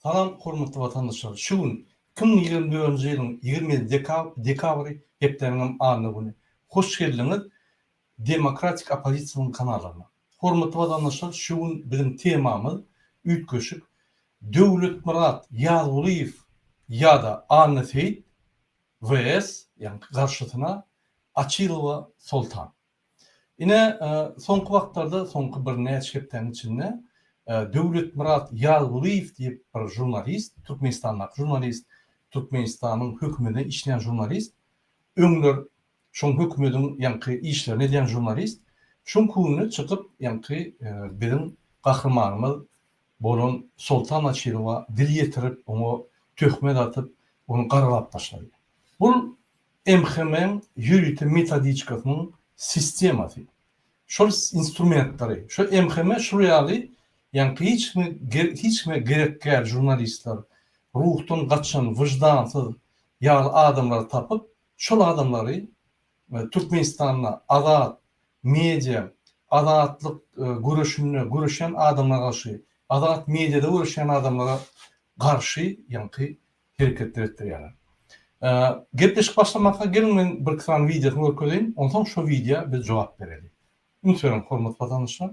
Salam hormatly vatandaşlar. Şu gün 2024-nji ýylyň 20 dekabry hepdeniň anyny güni. Hoş geldiňiz Demokratik Opozisiýanyň kanalyna. Hormatly vatandaşlar, şu gün bizim temamız üýtgeşik Döwletmurat Ýalyýew ýa-da Anna Seyit vs. ýani garşysyna Açylowa Soltan. Ine soňky wagtlarda, soňky bir näçe hepden içinde Döwletmurat Ýalyýew diýip bir jurnalist, Türkmenistanlyk jurnalist, Türkmenistanyň hökümetine işleyen jurnalist, öňler şoň hökümetiň ýanky işlerini edýän jurnalist, şoň kuny çykyp ýanky biziň gahrmanymyz bolan Soltan Açylowa dil ýetirip, onu töhmet atyp, onu garalap taşlady. Bu MHM ýürütme metodikasynyň sistemasy. Şol instrumentlary, şu MHM şurýaly ýani hiçme gerekkä jurnalistler ruhdan gaçan, wyjdansyz ýaly adamlar tapyp, şol adamlary Türkmenistanda azat media, azatlyk görüşen adamlara garşy, azat mediada görüşen adamlara garşy ýani hereketler etdirýärler. Gepleşik başlamakka gelin men bir kısa videosunu görkedeýin, ondan şu video biz jogap berelim. Ünsürüm hormatly vatandaşlar.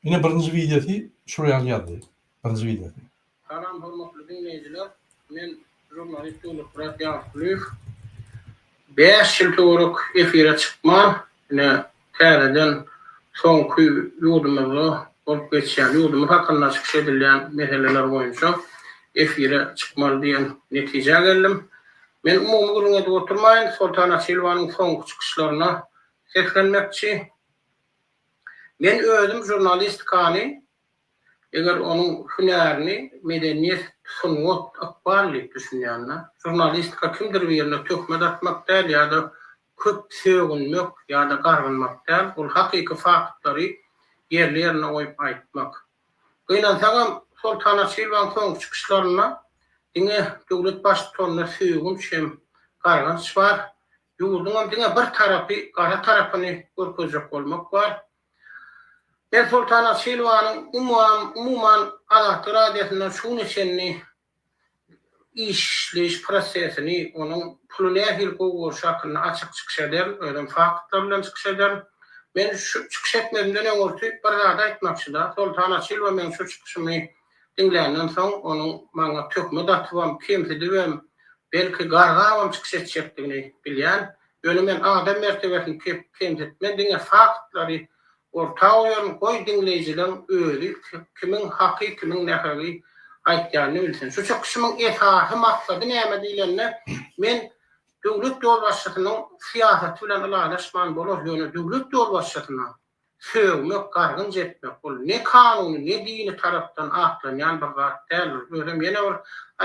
Yine birinci videosu şuraya geldi. Birinci videosu. Salam hormatly dinleýijiler. Men jurnalist Döwletmurat Ýalyýew. 5 ýyl töwerek efire çykman, ine täzeden soňky ýurdumyzy bolup geçýän ýurdumy hakynda çykyş edilýän meseleler boýunça efire çykmaly diýen netije geldim. Men umumy gürüňe oturmaýyn, Soltan Açylowanyň soňky çykyşlaryna seslenmekçi. Men özüm jurnalist kany, eger onuň hünerini medeniýet sunuwat akbarly düşünýänler, jurnalistika kimdir birine töhmet atmak däl ýa-da köp söýgünmek ýa-da gargynmak däl, ol hakyky faktlary yerli ýerine goýup aýtmak. Gynansaňam Soltan Açylowaň soňky çykyşlaryna diňe döwlet başçylaryna söýgün hem gargynç bar. Ýurduň diňe bir tarapy, gara tarapyny görkezjek bolmak bar. Ben Soltan Açylowanyň umuman azatlyk radiýasyna şu neçenni işleş prosesini, onuň pulyny ähli gowy şakyny açyk çykyş eder, öýlen faktlar bilen çykyş eder. Men şu çykyş etmemden öňürtüp bir zat aýtmakçy da, Soltan Açylow men şu çykyşymy dinländen soň onuň maňa töhmet atywam, kemsediwem, belki gargawam çykyş etjekdigini bilýän. Öňe men adam mertebesini kemsetmän diňe faktlary ortaýan goý dinleýijiler öýli kimiň haky, kimiň nähägi aýtýanyny bilsin. Şu çykyşymyň esasy maksady näme diýilende, men döwlet ýolbaşçysynyň siýasaty bilen alalaşman bolar, ýöne döwlet ýolbaşçysyna söýmek, gargynç etmek bol ne kanuny, ne dini tarapdan aklanýan bir zat däl. Özüm ýene bir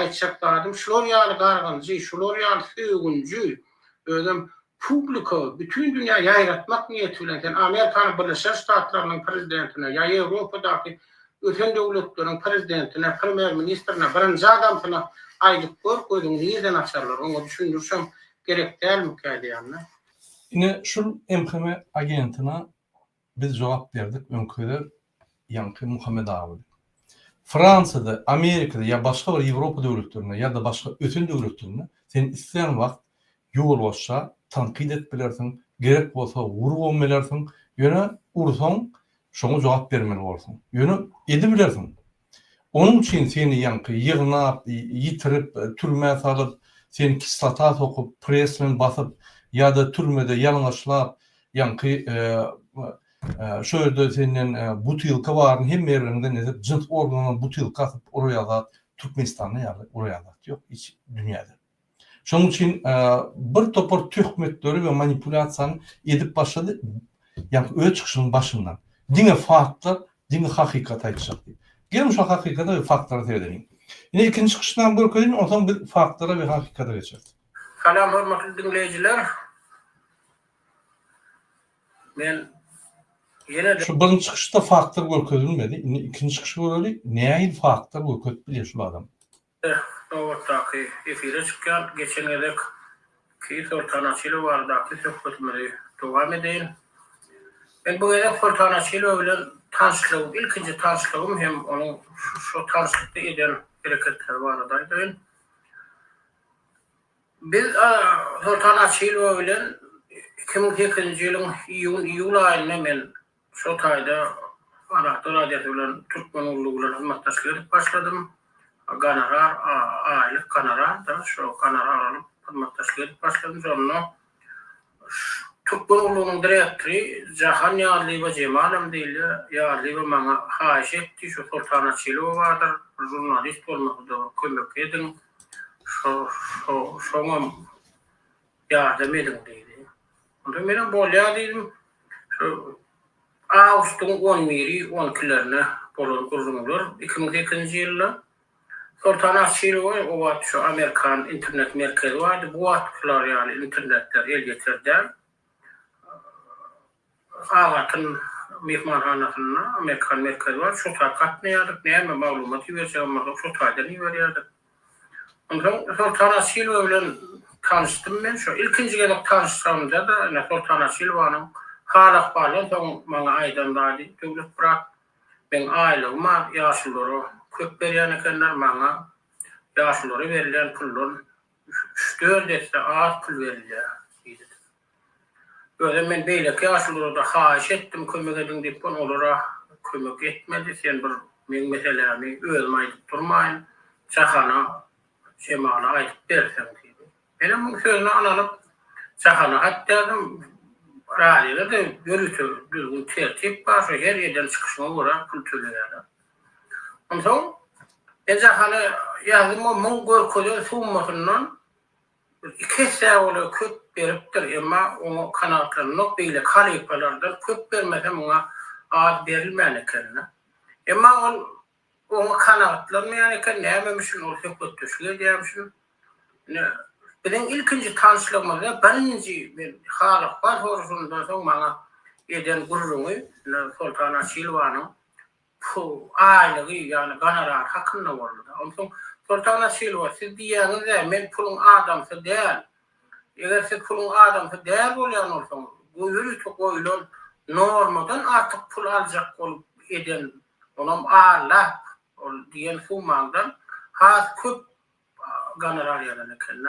aýtjak dadym, şular ýaly gargynçy, şular ýaly söýgünçi, özüm publika, bütün dünya ýaýratmak niýeti bilen sen Amerikanyň Birleşik Ştatlarynyň prezidentine ýa Ýewropadaky öten döwletleriň prezidentine, premier ministrine, birinji adamsyna aýdyp gözüňi ýerden açarlar. Oňa düşündirsem gerek dälmi kädiýänler? Ine şu MHM agentina biz jogap berdik öňküde ýanky Muhammed Awy. Fransada, Amerikada ýa başga bir Ýewropa döwletlerine ýa-da başga öten döwletlerine sen isleýän wagt ýol bolsa tankid etmelersiň, gerek bolsa urgun melersiň, ýöne ursaň şoňa jogap bermeli bolsaň. Ýöne edibilersiň. Onun üçin seni ýanky ýygnap, ýitirip, türmäge salyp, seni kislata sokup, preslen basyp ýa-da türmede ýalňaçlap, ýanky şöýde senden butylka baryn hem ýerlerinden edip, jynt organyny butylka atyp oraya Türkmenistanda ýa-da oraya ýok, hiç dünýäde. Şoň üçin bir topar töhmetleri we manipulasiýany edip başlady, ýani öz çykyşynyň başyndan. Diňe faktlar, diňe hakykat aýtjak diýip. Gelin şu hakykata we faktlary terdelim. Ine ikinji çykyşdan görkedim, ondan bir faktlara we hakykata geçeriz. Salam hormatly dinleýijiler. Men ýene şu birinji çykyşda faktlar görkezilmedi. Ine ikinji çykyşy görelim. Näme faktlar görkezip bilýär şu adam? Nowatdaky efire çykýan geçen gelek ki Soltan Açylow baradaky söhbetleri dowam edeýin. Ben bu ýerde Sultan Asyl bilen tanışlygym, ilkinji tanışlygym hem onuň şu tanışlykda eden hereketler barada. Biz Sultan Asyl bilen 2008-nji ýylyň iýul aýynda men şu taýda Arahtar adeti bilen Türkmen ululy bilen hyzmatdaşlyk edip başladym. Ganarar, aýlyk ganarar da şu ganarar alyp hyzmatdaşlyk edip başladym. Sonra Türkmen ululynyň direktori Jahan Ýalyba Jemalam diýilýär. Ýalyba maňa haýyş etdi, şu Sultan Asyl bardyr, jurnalist bolmakda kömek edin. Şoňa ýardam edin diýdi. Onda menen bolýar diýdim. Awgustyň 11-i 12-lerine bolan gurulmalar 2002-nji ýylda Sultan Asyl o wagt şu Amerikan internet merkezi bardy. Bu wagtlar ýaly internetler el getirdi. Ağatın mehmanhanasyna Amerikan merkezi var. Şu gatnaýardyk, näme maglumat ýerçäm, şu taýdan ýerýärdik. Onda Sultan Asyl bilen tanışdym men. Şu ilkinji gelip tanışsamda da Sultan Asyl wanyň halak balan soň maňa aýdan dady. Döwlet bırak ben aýlygyma ýaşulary köp berýän ekenler maňa ýaşulary berilen pullar 3-4 deste az pul berilýär diýdi. Böyle men beýleki ýaşulary da haýyş etdim, kömek edin diýip olara kömek etmedi. Sen bir men meselemi özüm aýdyp durmaýyn. Çahana Jemala aýdyp bersem diýdi. Benim bu sözüni alıp Çahana hatdym raýyda da görüntü düzgün tertip bar, şu her ýerden çykyşyna görä pul töleýärler. Ondan Çahana ýazym o mun görkezler summasyndan 2 säwle köp beripdir, emma onu kanatlaryny beýle kalipalardan köp bermesem ona az berilmän eken. Emma onu kanatlanmayan eken nämemişin ol köp düşüyor diýmişim. Benim ilkinji tanışlygymda birinji bir halak bar horsundan soň maňa eden gururumy Sultan Asyl wanyň bu aýlygy ýani ganarar hakynda boldy. Ondan Sultan Asyl wa siz diýäňiz men pulun adamsy däl. Eger siz pulun adamsy däl bolýan bolsaň, bu ýürüş goýulan normadan artyk pul aljak bolup eden onam Allah ol diýen summadan has köp ganarar ýalan eken.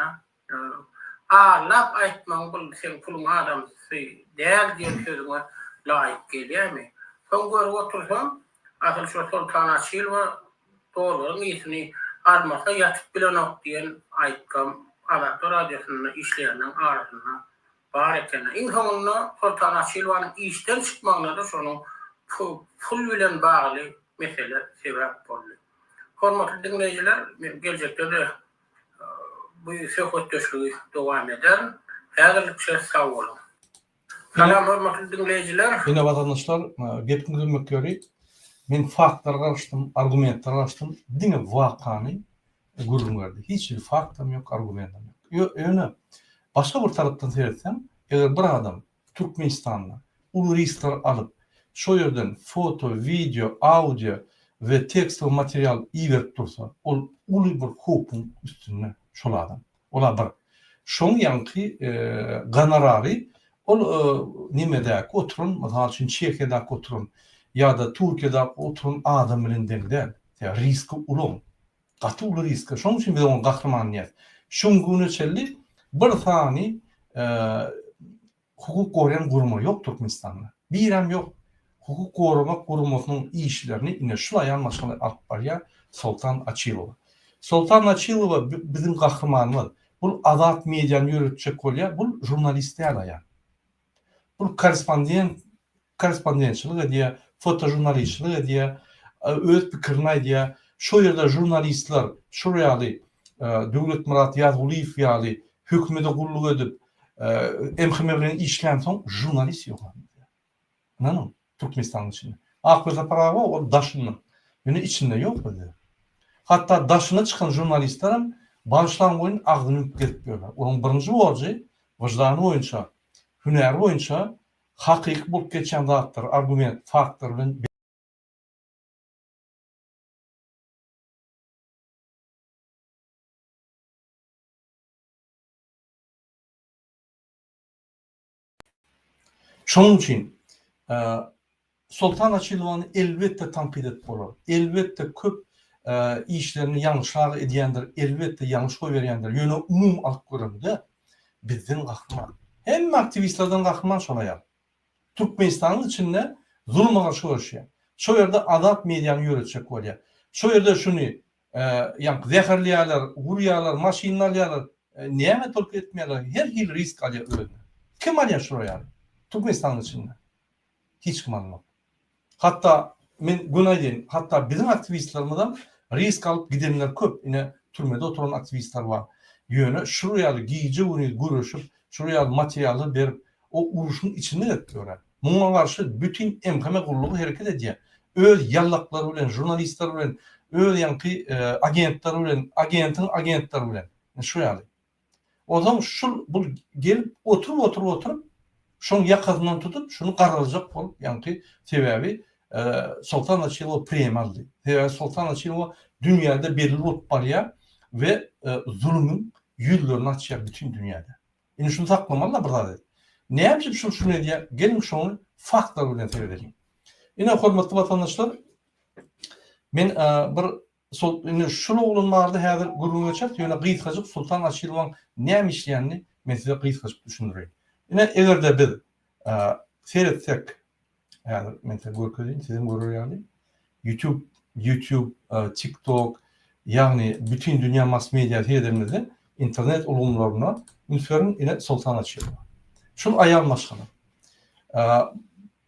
Laf aýtmaň bol sen pulun adamsy däl diýen sözüňe laýyk gelýärmi? Soň görüp otursam, asyl şu Sultan Asyl we doğrudan ýetini armasa ýatyp bilen ok diýen aýtkam Arahtar adetinde işleýäniň arasyna bar eken. Inhamyna Sultan Asyl wanyň işden çykmagyna da şonuň pul bilen bagly mesele sebäp boldy. Hormatly dinleýijiler, men geljekde de bu söhbet döşlüğü devam eder. Häzirlikçe sağ olun. Salam hormatly dinleýijiler. Ýene watandaşlar, gepini bilmek göri men faktlar garaşdym, argumentler garaşdym. Diňe wakany gurulum berdi. Hiç bir faktam yok, argumentam yok. Ýöne başga bir tarapdan seyretsem, eger bir adam Türkmenistan'da ulu reýstler alyp, şo ýerden foto, video, audio we tekstli material iýerip dursa, ol uly bir hukukun üstüne şol adam. Ola bir şoň ýanky gonorary ol nimede oturun, mesela üçin Çekiýede oturun ýa-da Türkiýede oturun adam bilen deňdel. Riski ulum. Gaty uly riski. Şoň üçin biz onu gahrymanyýar. Şoň güneçelli bir tany hukuk goýan guruma ýok Türkmenistanda. Birem ýok. Hukuk gorumak gurumasynyň işlerini ine şulay anlaşmalar alyp barýar Sultan Asylowa. Sultan Asylowa bizim gahrymanyňyz. Bu Azat mediany ýöretjek bolýar, bu jurnalistler ýa. Bu korrespondentçilik edýär, fotojurnalistçilik edýär, öz pikirini aýdýar. Şo ýerde jurnalistler, şo ýaly Döwlet Murat Ýazguliýew ýaly hökümete gulluk edip emhime bilen işlän soň jurnalist ýok. Nanam Türkmenistanyň içinde. Akbeta parawa o daşynyň. Ýöne içinde ýok edi. Hatta daşyna çykan jurnalistlerim başlan goýun agdyny gelip berýär. Onun birinji borjy wyjdany boýunça, hünäri boýunça hakyky bolup geçen zatlar, argument, faktlar bilen şoň üçin Sultan Açilovan'ı elbette tanqid etip bolar. Elbette köp işlerini yanlışlar edýändir, elbette yanlış koy berýändir. Ýöne umum alyp görende bizden gahman. Hem aktivistlerden gahman şolaýar. Türkmenistanyň içinde zulma garşy görüşýär. Şo ýerde Azat mediany ýöretjek bolýar. Şo ýerde şuny zäherleýärler, gurýarlar, maşynalar alýarlar. Näme tolk etmeýärler? Her hil risk alýar özüne. Kim alýar şo ýary? Türkmenistanyň içinde. Hiç kim almaz. Hatta men günaýdyn, hatta bizim aktivistlerimizden risk alıp gidenler köp. Ine türmede oturan aktivistler var. Ýöne şuraya giýje uny görüşüp, şuraya materialy berip o uruşun içinde etdiler. Muňa garşy bütün MKM gurulugy hereket edýär. Öz ýallaklary bilen, jurnalistler bilen, öz ýanky agentler bilen, agentin agentleri bilen. Şu ýaly. O zaman bu gelip oturup şoň ýakazyndan tutup şunu garalajak bolup ýanky sebäbi Sultan Açilova premiýa aldy. Sultan Açilova dünýäde belli bolup barýar we zulmün ýüzlerini açýar bütün dünýäde. Ine şunu saklamalar birler. Näme şunu diýär? Gelin şonu faktlar bilen teýerelim. Ine hormatly watandaşlar, men bir şunu olanlarda häzir gurulma geçer, ýöne gysgaçyk Sultan Açilowanyň näme işleýänini men size gysgaçyk düşündireyim. Ine egerde biz seyretsek, häzir men size görkezeyim, sizin görýärli. YouTube, TikTok, ýagny bütün dünýä mass media seyrederimizde internet ulgamlaryna ünsörün ine Sultan Açilova. Şol aýal maşgala.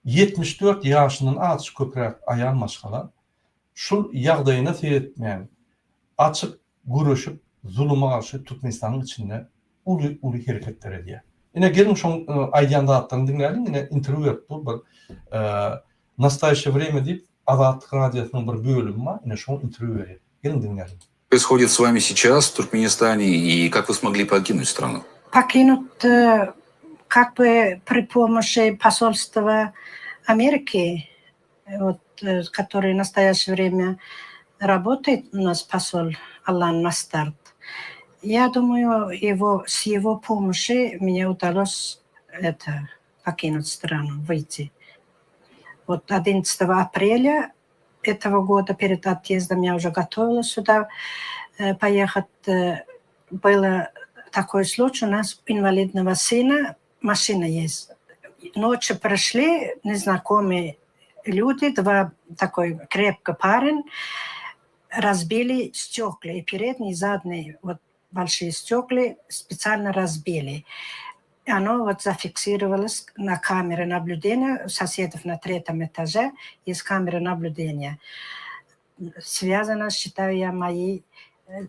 74 ýaşyndan az köprek aýal maşgala. Şol ýagdaýyna seyretmeýän, açyk görüşüp zuluma garşy Türkmenistanyň içinde uly hereketler edýär. Ine gelin şoň aýdýan zatlaryny dinläýin, ine interwýu etdi. Bir nastoящее время diýip Azatlyk radiosynyň bir bölümi bar, ine şoň interwýu berýär. Gelin dinläýin. Происходит с вами сейчас в Туркменистане и как вы смогли покинуть страну? Покинуть как бы при помощи посольства Америки, вот, который в настоящее время работает, у нас посол Алан Мастарт. Я думаю, с его помощью мне удалось покинуть страну, выйти. Вот 11 апреля этого года перед отъездом я уже готовилась сюда поехать. Было такой случай, у нас инвалидного сына машина есть. Ночью пришли незнакомые люди, два такой крепкий парень, разбили стекла, и передние, и задние, вот большие стекла специально разбили. И оно вот зафиксировалось на камере наблюдения у соседов на 3-м этаже, есть камеры наблюдения. Связано, считаю я, моей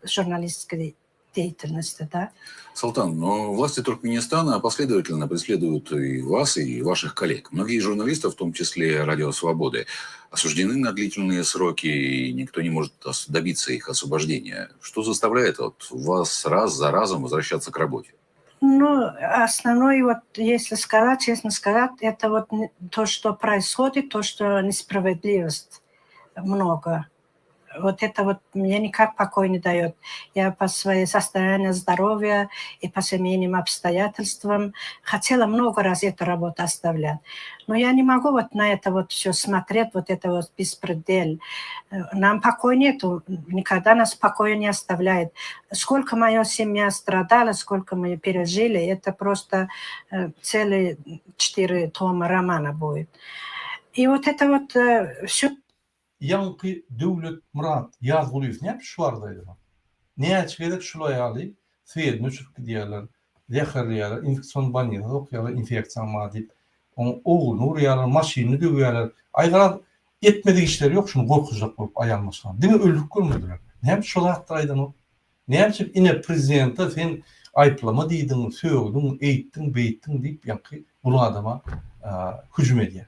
журналистской деятельности, да. Султан, но власти Туркменистана последовательно преследуют и вас, и ваших коллег. Многие журналисты, в том числе Радио Свободы, осуждены на длительные сроки, и никто не может добиться их освобождения. Что заставляет вас раз за разом возвращаться к работе? Ну, основное, вот, если сказать, честно сказать, это вот то, что происходит, то, что несправедливость много. Вот это вот мне никак покой не дает. Я по своему состоянию здоровья и по семейным обстоятельствам хотела много раз эту работу оставлять. Но я не могу вот на это вот все смотреть, вот это вот беспредел. Нам покоя нету, никогда нас покоя не оставляет. Сколько моя семья страдала, сколько мы пережили, это просто целые 4 тома романа будет. И вот это вот все. Ýanky Döwlet Murat ýazgylyp näme şuwardaýdy? Näçe gerek şulaý aly, sweýedini çürük diýerler, zäherleýärler, infeksion banýada okýarlar, infeksiýa ma diýip, oğul urýarlar, maşyny döwýärler. Aýgaran etmedik işleri ýok, şunu gorkujak bolup aýalmaşan. Diňe öldürip görmediler. Näme şola hatdaýdyn o? Näme ine prezidente sen aýplama diýdiň, söýdüň, eýtdiň, beýtdiň diýip ýanky bu adama hüjüm edýär.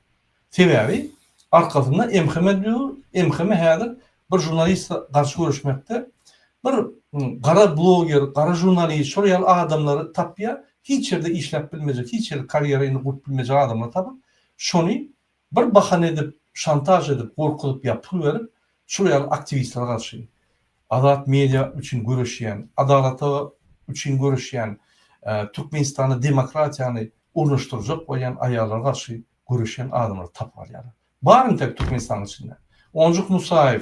Sebäbi arkasından MKM diyor. MKM häzir bir jurnalist garşy görüşmekde. Bir gara bloger, gara jurnalist, şoýal adamlary tapýar, hiç ýerde işläp bilmejek, hiç ýerde karýerasyny gurup bilmejek adamlar tapyp, şony bir bahane edip, şantaj edip, gorkutup ýapyp berip, şoýal aktivistler garşy Azat media üçin görüşýän, adalata üçin görüşýän, Türkmenistany demokratiýany urnuşdurjak bolýan aýallar garşy görüşen adamlar tapar yani. Barın tek Türkmenistan içinde. Oncuk Musayev,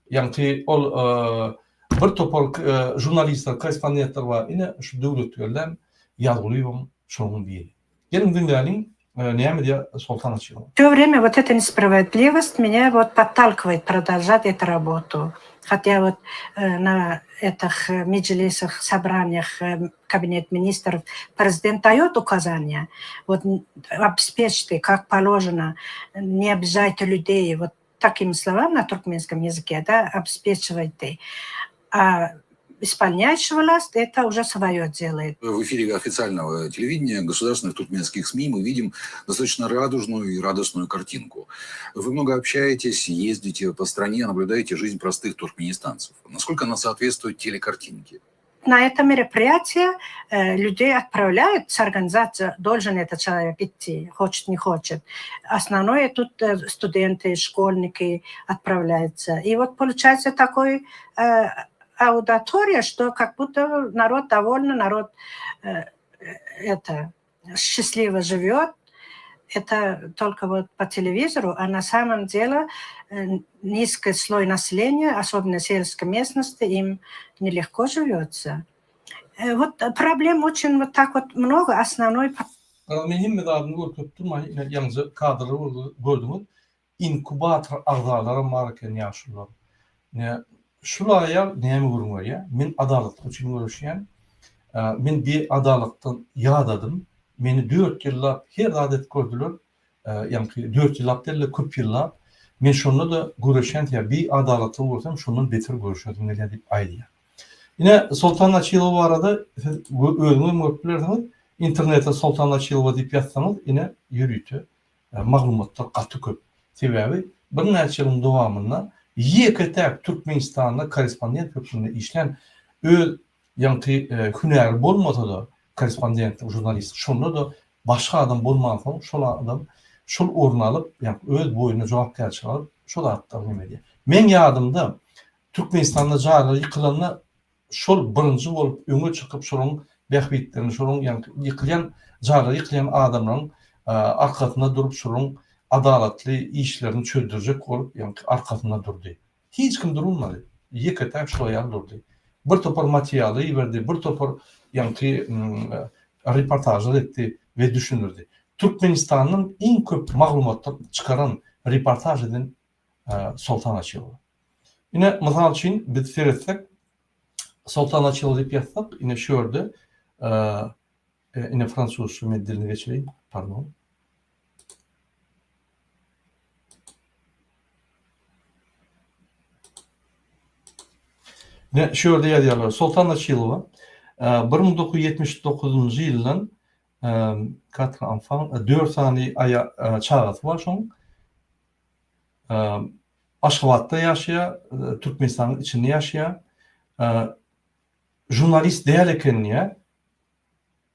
yani ol bir topar jurnalistler, korrespondentler var. Yine şu devletlerden yazılıyor şunun biri. Gelin dünyanın neymi diye Sultan açıyor. Все время вот эта несправедливость меня вот подталкивает продолжать эту работу. Хотя вот на этих меджлисах, собраниях Кабинет министров президент дает указания, вот обеспечьте, как положено, не обижайте людей, вот такими словами на туркменском языке, да, обеспечивайте. А исполняющая власть это уже свое делает. В эфире официального телевидения государственных туркменских СМИ мы видим достаточно радужную и радостную картинку. Вы много общаетесь, ездите по стране, наблюдаете жизнь простых туркменистанцев. Насколько она соответствует телекартинке? На это мероприятие людей отправляют с организацией, должен этот человек идти, хочет, не хочет. Основное тут студенты, школьники отправляются. И вот получается такой аудитория, что как будто народ доволен, народ счастливо живет. Это только вот по телевизору, а на самом деле низкий слой населения, особенно в сельской местности, им нелегко живется. Вот проблем очень вот так вот много. Основной... Mühim medadını görüp durmayın. Yalnız kadrı gördünüz. İnkubator ağzaları marken yaşlılar. Ne şulaya neymi görünüyor ya? Men adalet için görüşen. Men bir adaletten yadadım. Meni 4 yıllap her adet gördüler. Yani 4 yıllap derler, köp yıllap. Men şunu da görüşen ya bir adaletli olursam şunun beter görüşürdüm neler deyip aydı ya. Yine Sultan Açilova arada özümü görüpleriniz. İnternette Sultan Açilova deyip yazsanız yine yürütü. Maglumatlar katı köp. Sebebi bir neçe yılın devamında yeketek Türkmenistan'da korrespondent hükmünde işlen yani hüner bolmasa da korrespondent, jurnalist, şunu da başka adam bolmasa şol adam şol orun alıp yani öz boyuna cevapkar alıp şol atlar neme diye. Men yadımda Türkmenistan'da jarı yıkılanlar şol birinci olup öňe çıkıp şolun behbitlerini, şolun yani jarı yıkılan adamların arkasında durup şolun adaletli işlerini çözdürecek olup yani arkasında durdu. Hiç kim durulmadı. Yeketek şoya durdu. Bir topar materyali verdi, bir topar yani reportajlar etti ve düşünürdü. Türkmenistan'ın en köp maglumatlar çıkaran reportaj eden Sultan Açilova. Yine misal için biz seyretsek Sultan Açilova deyip yazsak yine şöyle yine Fransız dilini geçireyim. Pardon. Ne şöyle yazıyorlar. Sultan Açilova 1979 yıldan 4 tane aya çağatı var şun. Aşgabat'ta yaşaya, Türkmenistan'ın içinde yaşaya. Jurnalist değerleken niye?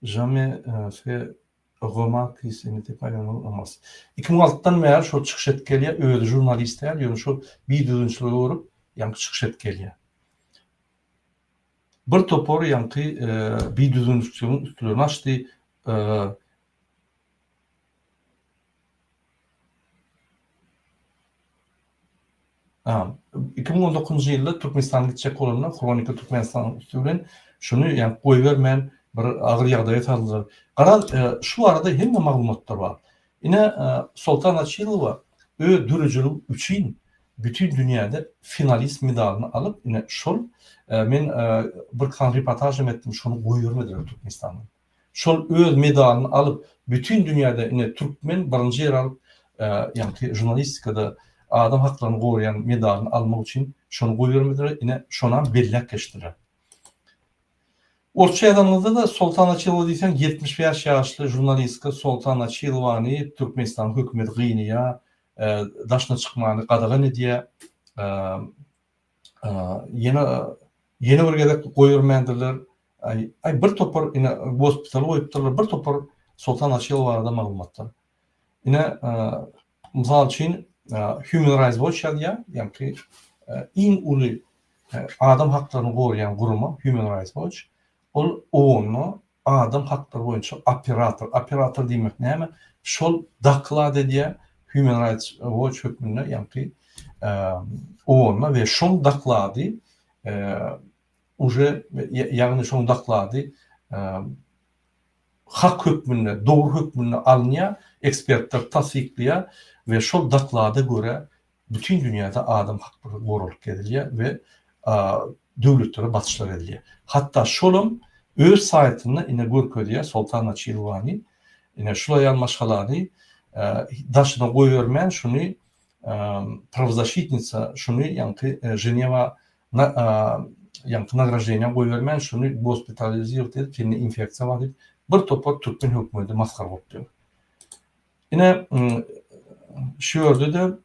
Jamais fait remarque qui n'était pas olmaz. 2006'dan beri şu çıkış etkiliye öyle jurnalistler, yani şu videocuları olup yani çıkış etkiliye. Bir topor yankı bir düzünlükçünün üstüne açtı. 2019 yılda Türkmenistan'a gidecek olanlar Kronika Türkmenistan üstüne şunu yani koyvermen bir ağır yağdaya tarılır. Şu arada hem de maglumatlar var. Yine Sultan Açilova dürücülük için bütün dünyada finalist medalını alıp yine şol men bir kan reportajım ettim şunu koyuvermediler Türkmenistan'ın. Şol öz medalını alıp bütün dünyada yine Türkmen birinci yer alıp yani jurnalistikada adam haklarını koruyan medalını almak için şunu koyuvermediler yine şuna bellek geçtiler. Orta adamlarda da Sultan Açilova deysen 75 yaşlı jurnalistka Sultan Açilova'nı Türkmenistan hükümeti gıyniya daşına çıkmanı qadağan ediye yeni bir gedek koyurmendiler. Ay bir topar yine hospitala koyupdurlar. Bir topar Sultan Açilova'da maglumatlar. Yine misal için Human Rights Watch diye yani en ulu adam haklarını koruyan kuruma Human Rights Watch onu adam hakları boyunça operator demek näme? Şol daklad diye Human Rights Watch hökmünde ýa-ni oğulma ve şol daklady uje ýagny şol daklady hak hökmünde, doğru hökmünde alınýa, ekspertler tasdikleýär ve şol daklada göre bütün dünyada adam hakları goruluk edilýär ve döwletlere batışlar edilýär. Hatta şolum öz saytynda ine görkezýär Sultan Açilwani ine şulay almaşgalary daşyna goýbermän şuny правозащитница şuny ýa-ni Женева nagраждение goýbermän şuny hospitaliziýar edip kendine infeksiýa bar edip bir topar Türkmen hökümeti maskar bolupdy. Ine şu ýerde de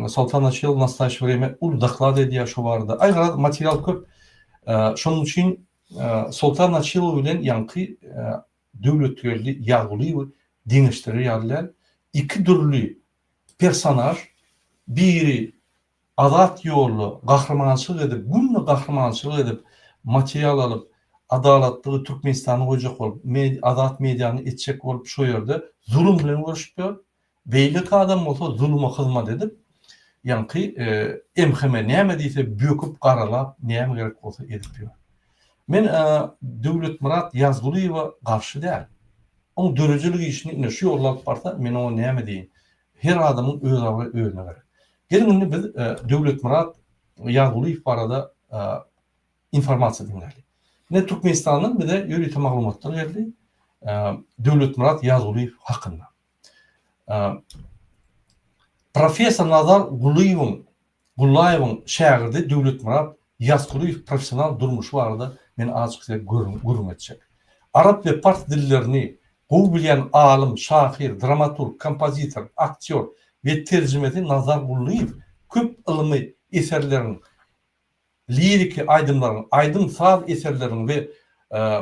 Sultan Açil nastaýşy время ul daklad edýär şu barada. Aýra material köp. Şonuň üçin Sultan Açil bilen ýanky döwletlerli ýagly diňişleri ýarlar iki türlü personaj, biri adat ýollu gahrymançylyk edip, günni gahrymançylyk edip material alıp adalatlygy Türkmenistany goýjak bolup, adat mediany etjek bolup şu ýerde zulüm bilen görüşýär. Beýlik adam bolsa zulüme hyzmat edip, ýanky emheme näme diýse böküp garalap, näme gerek bolsa edip ýör. Men Döwlet Murat Ýazgulyýewa garşy däl. Oň dörejilik işini ine şu ýollap barsa, men onu näme diýin? Her adamyň öz agy öňüne gerek. Gelin biz Döwlet Murat Ýazgulyew barada informasiýa dinläli. Ne Türkmenistanyň bir de ýönetim maglumatlar geldi. Döwlet Murat Ýazgulyew hakynda. Professor Nazar Gullaýewiň şäherdi Döwlet Murat Ýazgulyew professional durmuşy barada men açyk görüm etjek. Arap we fars dillerini gowy bilýän alim, şahyr, dramaturg, kompozitor, aktyor we terjimeti Nazar Gullaýew köp ilmi eserlerini, lirik aýdymlaryň, aýdym saz eserlerini we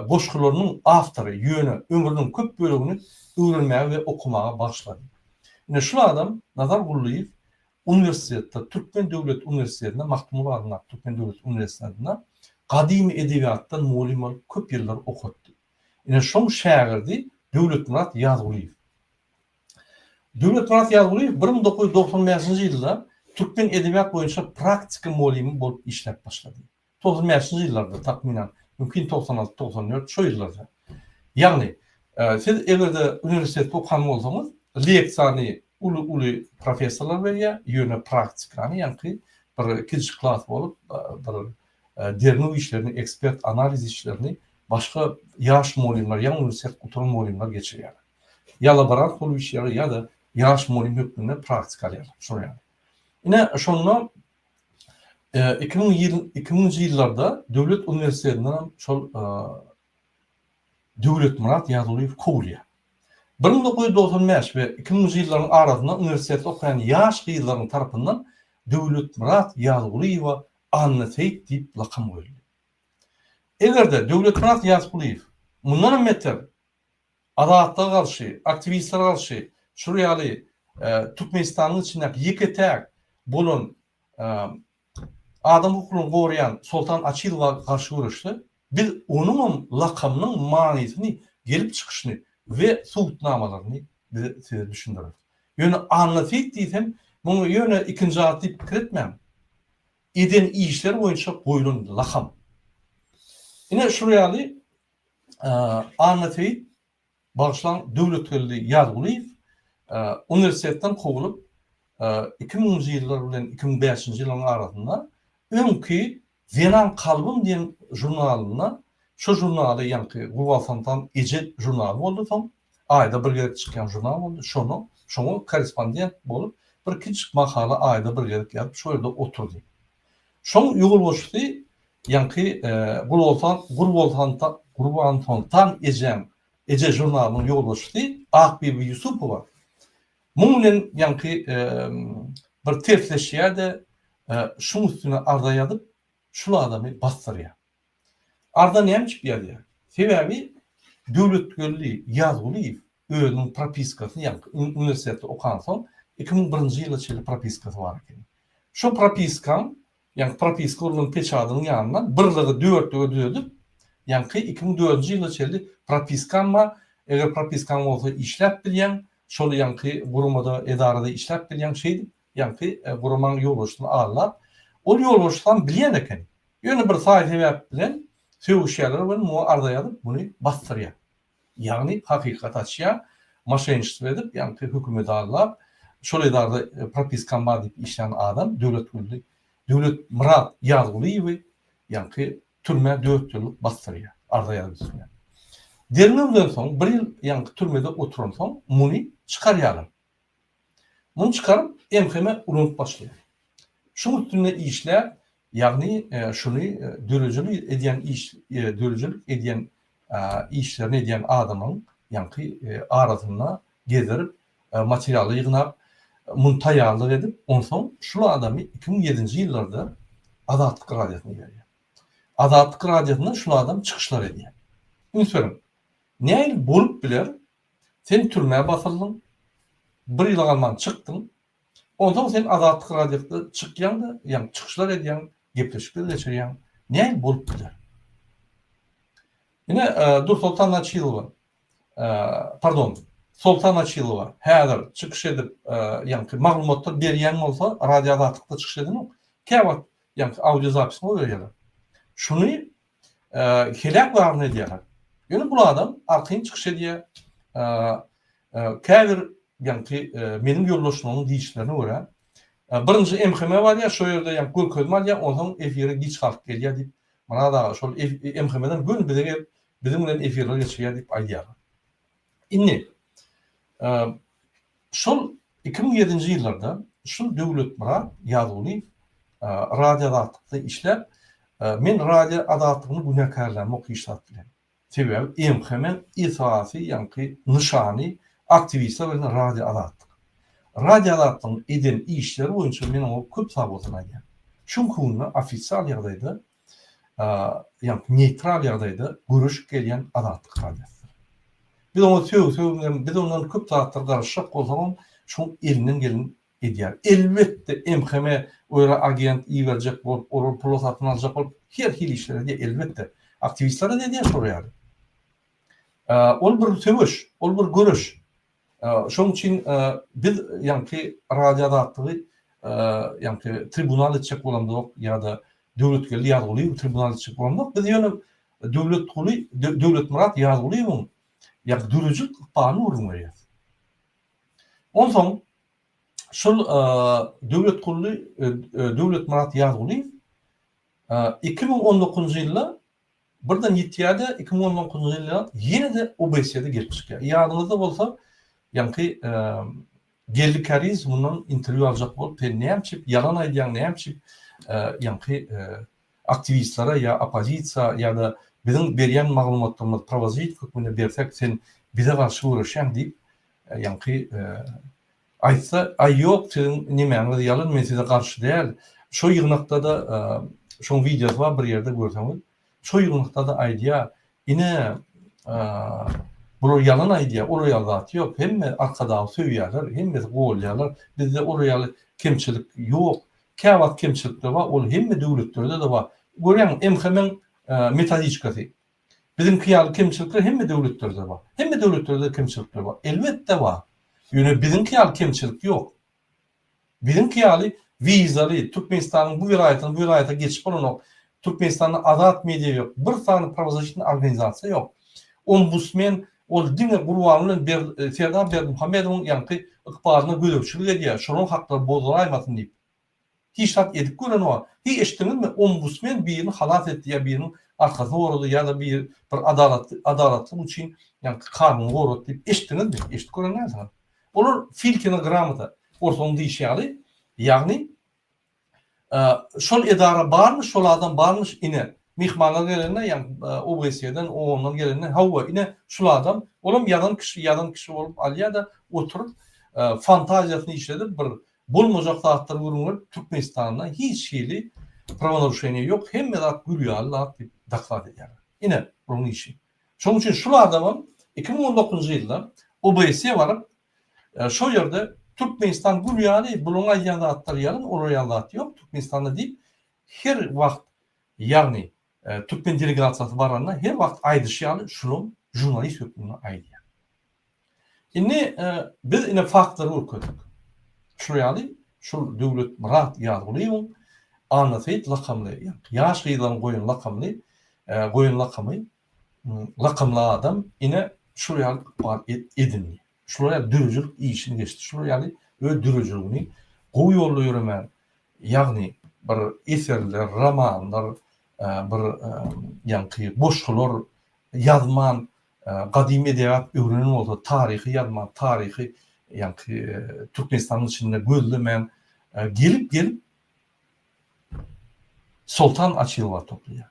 goşgularynyň awtory, ýöne, ömrüniň köp bölegini öwrenmäge we okumaga başlady. Ine şu adam Nazar Gullaýew universitetde Türkmen Döwlet Universitetinde mahtumlarına Türkmen Döwlet Universitetinde gadymy edebiýatdan mulim bolup köp ýyllar okutdy. Ine şoň şäherdi Döwlet Murat Ýazgulyýew. Döwlet Murat Ýazgulyýew 1995-nji ýylda Türkmen edebiýat boýunça praktika molimi bolup işläp başlady. 90-njy ýyllarda takminan, mümkin 96-94 şu ýyllarda. Ýagny siz egerde universitetde okugan bolsaňyz, leksiýany uly professorlar berýär, ýöne praktikany, ýa-ni bir ikinji klas bolup, bir dernu işlerini, ekspert analiz işlerini başka yaş molimler, ýa universitet oturan molimler geçirýär. Ya laborant bolup işler ya da yaş molim hökmünde praktikalýar. Şo ýaly. Ine şonda 2000-nji ýyllarda Döwlet Universitetinden şol Döwlet Murat Ýazgulyýew kowlýar. 1995 we 2000-nji ýyllaryň arasynda universitetde okuyan ýaş gyýylaryň tarapyndan Döwlet Murat Ýazgulyýewa Anna Seyit diýip lakam goýuldy. Egerde Döwlet Murat Ýazgulyýew mundan meter adatlara garşy, aktivistlere garşy, şurýaly Türkmenistanyň içinde ýeketäk bolan adam hukukyny gorayan Sultan Açilw'a garşy görüşdi. Biz onuň lakamynyň manysyny gelip çykyşyny ve suwtnamalaryny size düşündirýär. Ýöne Anna Seyit diýsem, muňa ýöne ikinji adat diýip pikir etmem. Eden işler boýunça goýulan lakam. Ine şurýaly Anna Seyit başlan döwletli Ýazgulyýew universitetden kowulup 2000-nji ýyllar bilen 2005-nji ýylyň arasynda öňki Zenan Kalbym diýen jurnalyna, şu jurnaly ýa-ni Gulbasandan Ejel jurnaly boldy, soň aýda bir gerek çykan jurnal boldy. Şoňa korrespondent bolup bir kiçik makala aýda bir gerek ýazyp şu ýerde oturdy. Şoň ýogulmaşdy, ýa-ni Gulbasandan Ejel jurnalynyň ýogulmaşdy Akbibi Yusupowa. Muň bilen ýa-ni bir terfleşýärde şuň üstüne arda ýazyp şu adamy bastyrýar. Arda näme çykyp ýazyar? Sebebi döwletli Ýazgulyýew özüniň propiskasyny ýa-ni universitetde okugan soň 2001-nji ýyla çeli propiskasy bar eken. Şu propiskan, ýa-ni propiska bolan peçadynyň ýanyndan birligi 4 ödedip, ýa-ni 2004-nji ýyla çeli propiskanma, eger propiskan bolsa işläp bilýän, şol ýanky gurumada, edarada işläp bilýän şeýdi, ýanky guruman ýolbaşyny alap, ol ýolbaşdan bilýän eken. Ýöne bir saýy sebäp bilen söwüşýärler bilen muňa ardaýadyp muny bastyrýar. Ýagny hakykat açýar, maşençilik edip, ýanky hökümet alap, şol edarda propiskan bar diýip işlän adam döwlet Murat Ýazguliýew ýanky türme 4 ýyl bastyrýar, ardaýar bizden. Dermemden soň 1 ýyl ýanky türmede oturan soň muny çykarýarlar. Muny çykaryp emheme urunup başlaýar. Şuň üstüne işler, ýagny şuny dörejelik edýän işlerini edýän adamyň ýanky arasyna gezerip materialy ýygnap, muny taýýarlyk edip, onsoň şu adamy 2007-nji ýyllarda Azatlyk radiosyna berýär. Azatlyk radiosyna şu adam çykyşlar edýär. Ünsürüm, näil bolup biler, sen türmäge basyldyň, 1 ýyl galman çykdyň, ondan sen Azatlyk radiosyna çykýanda, ýani çykyşlar edýän, gepleşip geçirýän, näil bolup biler. Ine Sultan Açilova, Sultan Açilova, häzir çykyş edip, ýani maglumatlar berýän bolsa, radio Azatlykda çykyş edýän, käwagt ýani audio zapisini berýärler. Şuny helak barny edýärler. Ýöne bu adam arkaň çykyş edýär. Käbir ýani menim ýoldaşymyň diýişlerine görä, birinji MHM bar ýa, şo ýerde ýani görkezme alýar, ondan efire giç galyp gelýär diýip, mana da şol MHM'den gün bizim bilen efirler geçýär diýip aýdýar. Inni şol 2007-nji ýyllarda şol Döwlet Murat Ýazguliýew radio Azatlyqda işläp, men radio Azatlygyny günekarlarmy okuyşap bilen. Sebäbi MHM esasy ýani nyşany aktivistler bilen radio Azatlyk. Radio Azatlygyň eden işleri boýunça men o köp sabotyna geldim. Çünkü ofisial ýagdaýda, ýani neutral ýagdaýda görüşüp gelýän Azatlyk radiosu. Biz ondan köp saatlar garaşyk bolsam, şu elinden gelin edýär. Elbetde MHM öýle agent iýerjek bolup, ol pul satyn aljak bolup, her hil işler edýär, elbetde. Aktivistler edýär şoraýar. Ol bir söwüş, ol bir görüş. Şoň üçin biz ýani radio Azatlygy ýani tribunal etjek bolamdyk ýa-da Döwletge Ýazguliýew tribunal etjek bolamdyk. Biz ýöne Döwlet Murat Ýazguliýew ýa dürüjük bany urun berýär. Onsoň şol Döwlet Murat Ýazguliýew 2019-njy ýylda birden ýetýärde 2019-njy ýylda ýene-de OBS-de gelip çykýar. Ýadyňyzda bolsa, ýani Geldi Kariz bundan interview aljak bolup, näçip yalan aýdýan, näçip ýani aktivistlere ýa opozisiýa ýa-da bizim berýän maglumatlarymyz provozit hökmüne bersek sen bize garşy uğraşan diýip ýani aýtsa, ay ýok, sen nimäňiz ýalan, men size garşy däl. Şo ýygnakda da şoň videosy bar bir ýerde görseňiz, şo ýygnakda da aýdýar, ine bular yalan aýdýar, ol ýalat ýok, hemme arkadagy söýýärler, hemme golýarlar. Bizde ol ýaly kemçilik ýok. Käwagt kemçilikler bar, ol hemme döwletlerde de bar. Görýän MHM metodikasy. Bizim ýaly kemçilikler hemme döwletlerde bar. Hemme döwletlerde kemçilikler bar. Elbetde bar. Ýöne bizim ýaly kemçilik ýok. Bizim ýaly vizaly Türkmenistanyň bu vilayatyna geçip bolan Türkmenistanyň azat media ýok. Bir sany provozasiýny organizasiýa ýok. Ombudsman ol dine gurbanlyň Serdar Berdimuhammedowyň ýani ykbalyna gödökçilik edýär. Şonuň haklary bozulaýmasyn diýip. Hiç hat edip gören o. Hiç eşitdiňizmi? Ombudsman birini halat etdi ýa biriniň arkasyna gorudy ýa-da bir adalatly üçin ýani kanuny gorudy diýip eşitdiňizmi? Eşit gören näme? Olar filkine gramata ortaň diýişýäli. Ýagny şol edara barmy, şol adam barmy ine mihmanlar gelende ýani OBS-den, ondan gelende hawa ine şol adam olam ýadan kişi bolup alýar da oturup fantaziýasyny işledip bir bolmajak zatlar görüňür Türkmenistanyň hiç şeýli prawa-naruşenýa ýok, hemme zat gülýärler diýip daklat edýär. Ine bunyň işi. Şoň üçin şol adamym 2019-njy ýylda OBS-ye baryp şo ýerde Türkmenistan gülýäri buluňa ýa zatlar ýalyn, ol ýalat ýok Türkmenistanda diýip her wagt ýagny Türkmen delegasiýasy baranda her wagt aýdyşýaly şulum jurnalist hükmüne aýdýar. Indi biz ine faktory urkadyk. Şurýaly şol döwlet Murat ýalyň anlatyp lakamly, ýaş gyýlan goýun lakamly, goýun lakamy, lakamly adam ine şurýaly bar edinli. Şurýa dürüjük işini geçdi. Şurýaly öz dürüjügini gowy ýolda ýüremän, ýagny bir eserler, romanlar, bir ýanky boşgular ýazman, gadymy edebiyat öwrenen bolsa taryhy ýazman, taryhy ýanky Türkmenistanyň içinde gözlemän gelip Sultan açylýar toplaýar.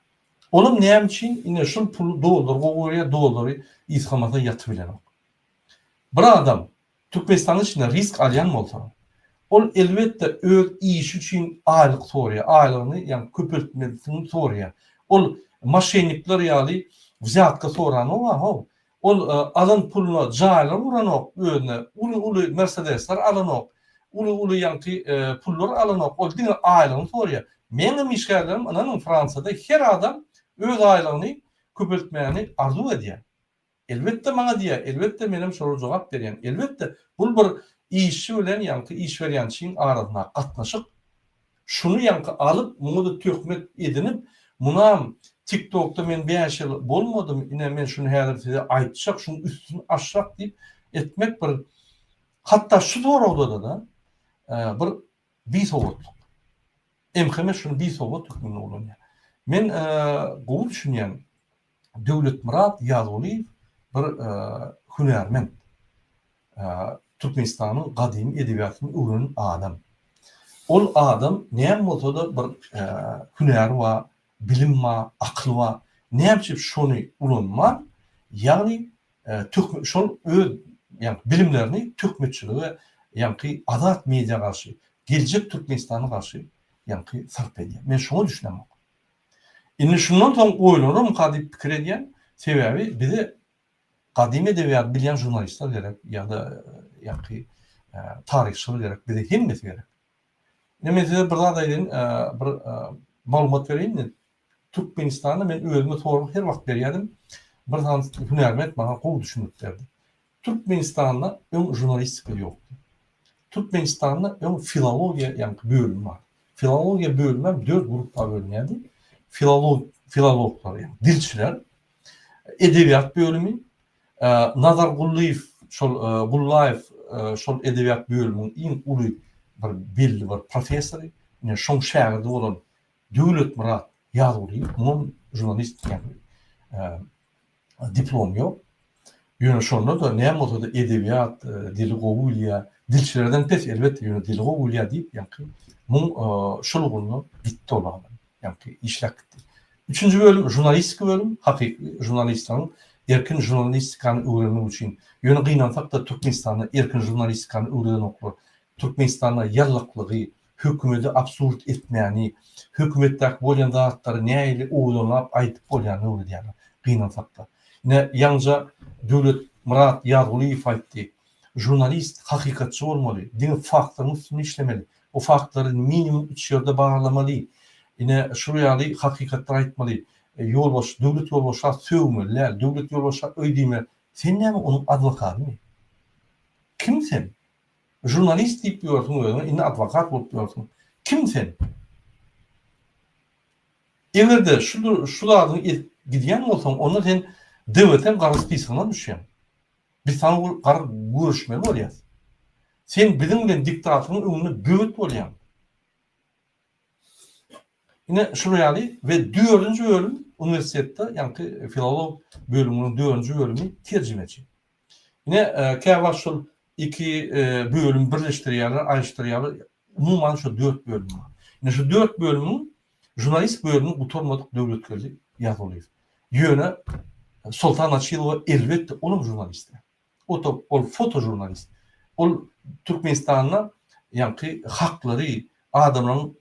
Onuň näme üçin ine şol pul dolary ishamata ýatyp bilen. Bir adam Türkmenistanyň içinde risk alýan bolsa, ol elbetde öz işi üçin aýlyk soraýar, aýlygyny ýani köpeltmesini soraýar. Ol maşennikler ýaly wzatka soran o, ol alyn puluna jaýlar uranok, özüne uly Mercedesler alanok, uly ýanky pullar alanok, ol diňe aýlygyny soraýar. Meňe işgärlerim ananyň Fransada her adam öz aýlygyny köpeltmäni arzu edýär. Elbetde maňa diýär, elbetde menem soraga jogap berýän. Elbetde bul bir işçi bilen ýanky iş berýänçiň arasyna gatnaşyp, şunu ýanky alyp, muňa töhmet edinip, munam TikTok'ta men 5 ýyl bolmadym, ine men şunu häzir size aýtjak, şunu üstüni aşrak diýip etmek bir hatda şu doragda da bir bisowatluk. Emheme şunu bisowat hükmüne bolanýar. Men gowy düşünýän Döwlet Murat ýalyň bir hünärmend. Türkmenistanyň gadymy edebiýatyny öwrenen adam. Ol adam näme bolsa da bir hünär we bilim we akly we näme üçin şonu ulanma, ýagny şol öz ýani bilimlerini tökmetçiligi ýani azat media garşy, geljek Türkmenistana garşy ýani sarf edýär. Men şonu düşünýän. Indi şundan soň oýlanam, gadyp pikir edýän sebebi bize gadymy edebiýat bilýän jurnalistler gerek ýa-da ýani taryhçylar gerek, bize hemmesi gerek. Nemese bir zat aýdyn, bir maglumat bereyim. Türkmenistanda men özüme sorup her wagt berýärdim. Bir zat hünärmend maňa gowy düşünüp berdi. Türkmenistanda öň jurnalistika ýokdy. Türkmenistanda öň filologiýa ýani bölüm bar. Filologiýa bölümi 4 gruppa bölünýärdi. Filologlar ýani dilçiler, edebiýat bölümi, Nazar Gullaýew, şol edebiýat bölüminiň iň uly bir belli bir professory, ýani şoň şäherde bolan Döwlet Murat ýalyň, muňun jurnalist ýani diplom ýok. Ýöne şonda da näme bolsa da edebiýat, dili gowy bilýär, dilçilerden pes elbetde ýöne dili gowy bilýär diýip ýani muň şol gulny bitdi olar. Ýani işlek gitdi. 3-nji bölüm jurnalistika bölüm, hakyky jurnalistlaryň erkin jurnalistikany öwrenmek üçin ýöne gynansak da Türkmenistanda erkin jurnalistikany öwrenoklar. Türkmenistanda ýarlyklygy, hökümeti absurd etmäni, hökümetdäki bolýan zatlary näýeli oýlanap aýtyp bolýany öwredýärler. Gynansak da. Ine ýanca Döwlet Murat ýalyň aýtdy. Jurnalist hakykatçy bolmaly, diňe faktlaryň üstüne işlemeli. O faktlary minimum 3 ýerde bagalamaly. Ine şurýaly hakykatlar aýtmaly. Ýolbaş, döwlet ýolbaşa söwmeler, döwlet ýolbaşa öýdýmer. Sen näme onuň adwokatymy? Kim sen? Jurnalist diýip ýörüň, ine adwokat bolup ýörüň. Kim sen? Egerde şularyň gidýän bolsaň, onda sen döwletten gary spiskaga düşýän. Biz sana gary görüşmeli bolýar. Sen biziň bilen diktatyryň öňünde böwet bolýan. Ine şurýaly we 4-nji bölüm universitetde, ýani filolog bölüminiň 4-nji bölümi terjimeçi. Ine käwagt şol 2 bölüm birleşdirýärler, aýyşdyrýarlar. Umumyň şu 4 bölüm bar. Ine şu 4 bölümiň jurnalist bölümini utanmadyk döwletleri ýazylýar. Ýöne Sultan Açylova elbetde onuň jurnalisti. Ol fotojurnalist. Ol Türkmenistanyň ýani haklary, adamlaryň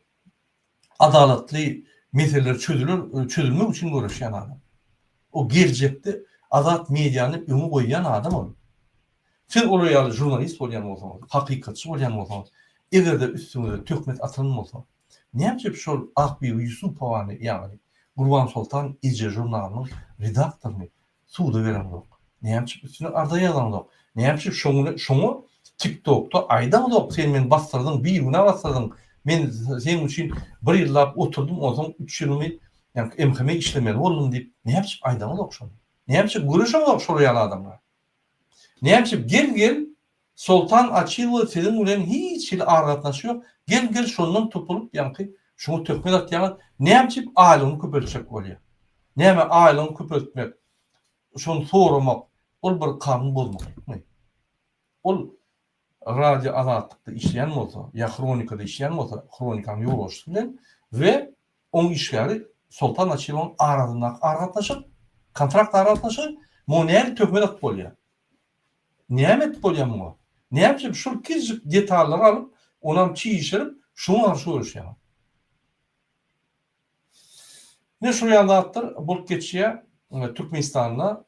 adalatly meseleler çözülmek üçin görüşýän adam. O geljekde azat mediany öňe goýan adam ol. Sen olaýaly jurnalist bolýan bolsaň, hakykatçy bolýan bolsaň, egerde üstüňe töhmet atylmaz bolsa, näme şol Akbiýew Ýusupowany ýani Gurban Sultan Ije jurnalynyň redaktoryny suwda beren bok. Näçe üstüne arda ýazanok. Näçe şoňu TikTok'ta aýdan dok sen men bastyrdyň, bir güne bastyrdyň. Men sen üçin bir ýyllap oturdum, oňson 3 ýylymy ýa MHM işlemeli boldum diýip näçe aýdan dok şonu. Näçe görüşem dok şol ýaly adamlar. Näçe gel Sultan Açylov senin bilen hiç argatnaşy ýok. Gel şondan topulup ýa-ni şunu tökmek atýan näçe aýlyny köpelçek bolýar. Näme aýlyny köpeltmek, şonu soramak, ol bir kanun bolmak. Ol radio azatlıkda işleyen bolsa, ya kronikada işleyen bolsa, kronikanın ýolbaşçysy bilen we oň işgäri Sultan Açylowyň aradyna argatnaşyp, kontrakt argatnaşyp, monel tökmek bolýar. Näme bolýar bu? Näçe şu kiçik detallar alıp, onam çiýişirip, şunu arşy görüşýär. Ne şu ýandattır, bu geçýär Türkmenistanda.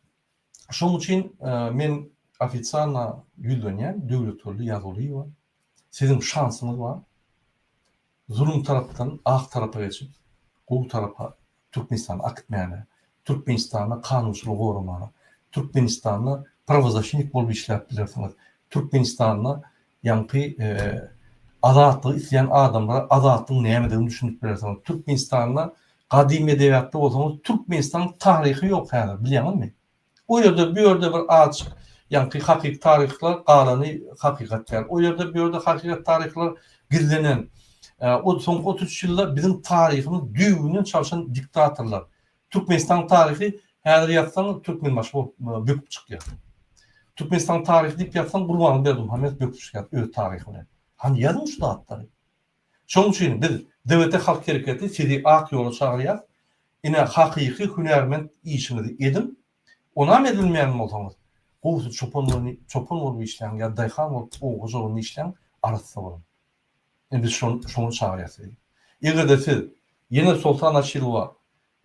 Şoň üçin men ofitsialna ýüldönýän döwlet türlü ýazyly bar. Sizin şansınız var. Zulüm tarapdan ak tarapa geçip, gowy tarapa Türkmenistan akitmäne, Türkmenistan'a kanunçylyk gorumana, Türkmenistan'a pravozащитник bolup işläp bilersiňiz. Türkmenistan'a ýa-ni azatlyk isleýän adamlara azatlyk nämedigini düşünüp bilersiňiz. Türkmenistan'a gadim edebiyatda bolsaňyz Türkmenistan taryhy ýok häzir, bilýärmi? O ýerde bir ýerde bir açyk, ýa-ni hakyky taryhlar galany hakykatlar. O ýerde bir ýerde hakykat taryhlar gizlenen. O soňky 33 ýylda bizim taryhymy düýgünden çalışan diktatorlar. Türkmenistan taryhy häzir ýatsaň Türkmen başy böküp çykýar. Türkmenistan taryhy diýip ýatsaň Gurbany Berdimuhammed böküp çykýar öz taryhy bilen. Hani ýazyn şu zatları. Şoň üçin biz döwlete halk hereketi sizi ak ýola çagyrýar. Ine hakyky hünärmend işinizi edin. Onam edilmeýän bolsaňyz, gowy çopon bolup işleň ýa daýhan bolup oğuz bolup işleň arasynda bolun. Biz şonu çagyrýarsyz. Egerde siz ýene Sultan Açylowa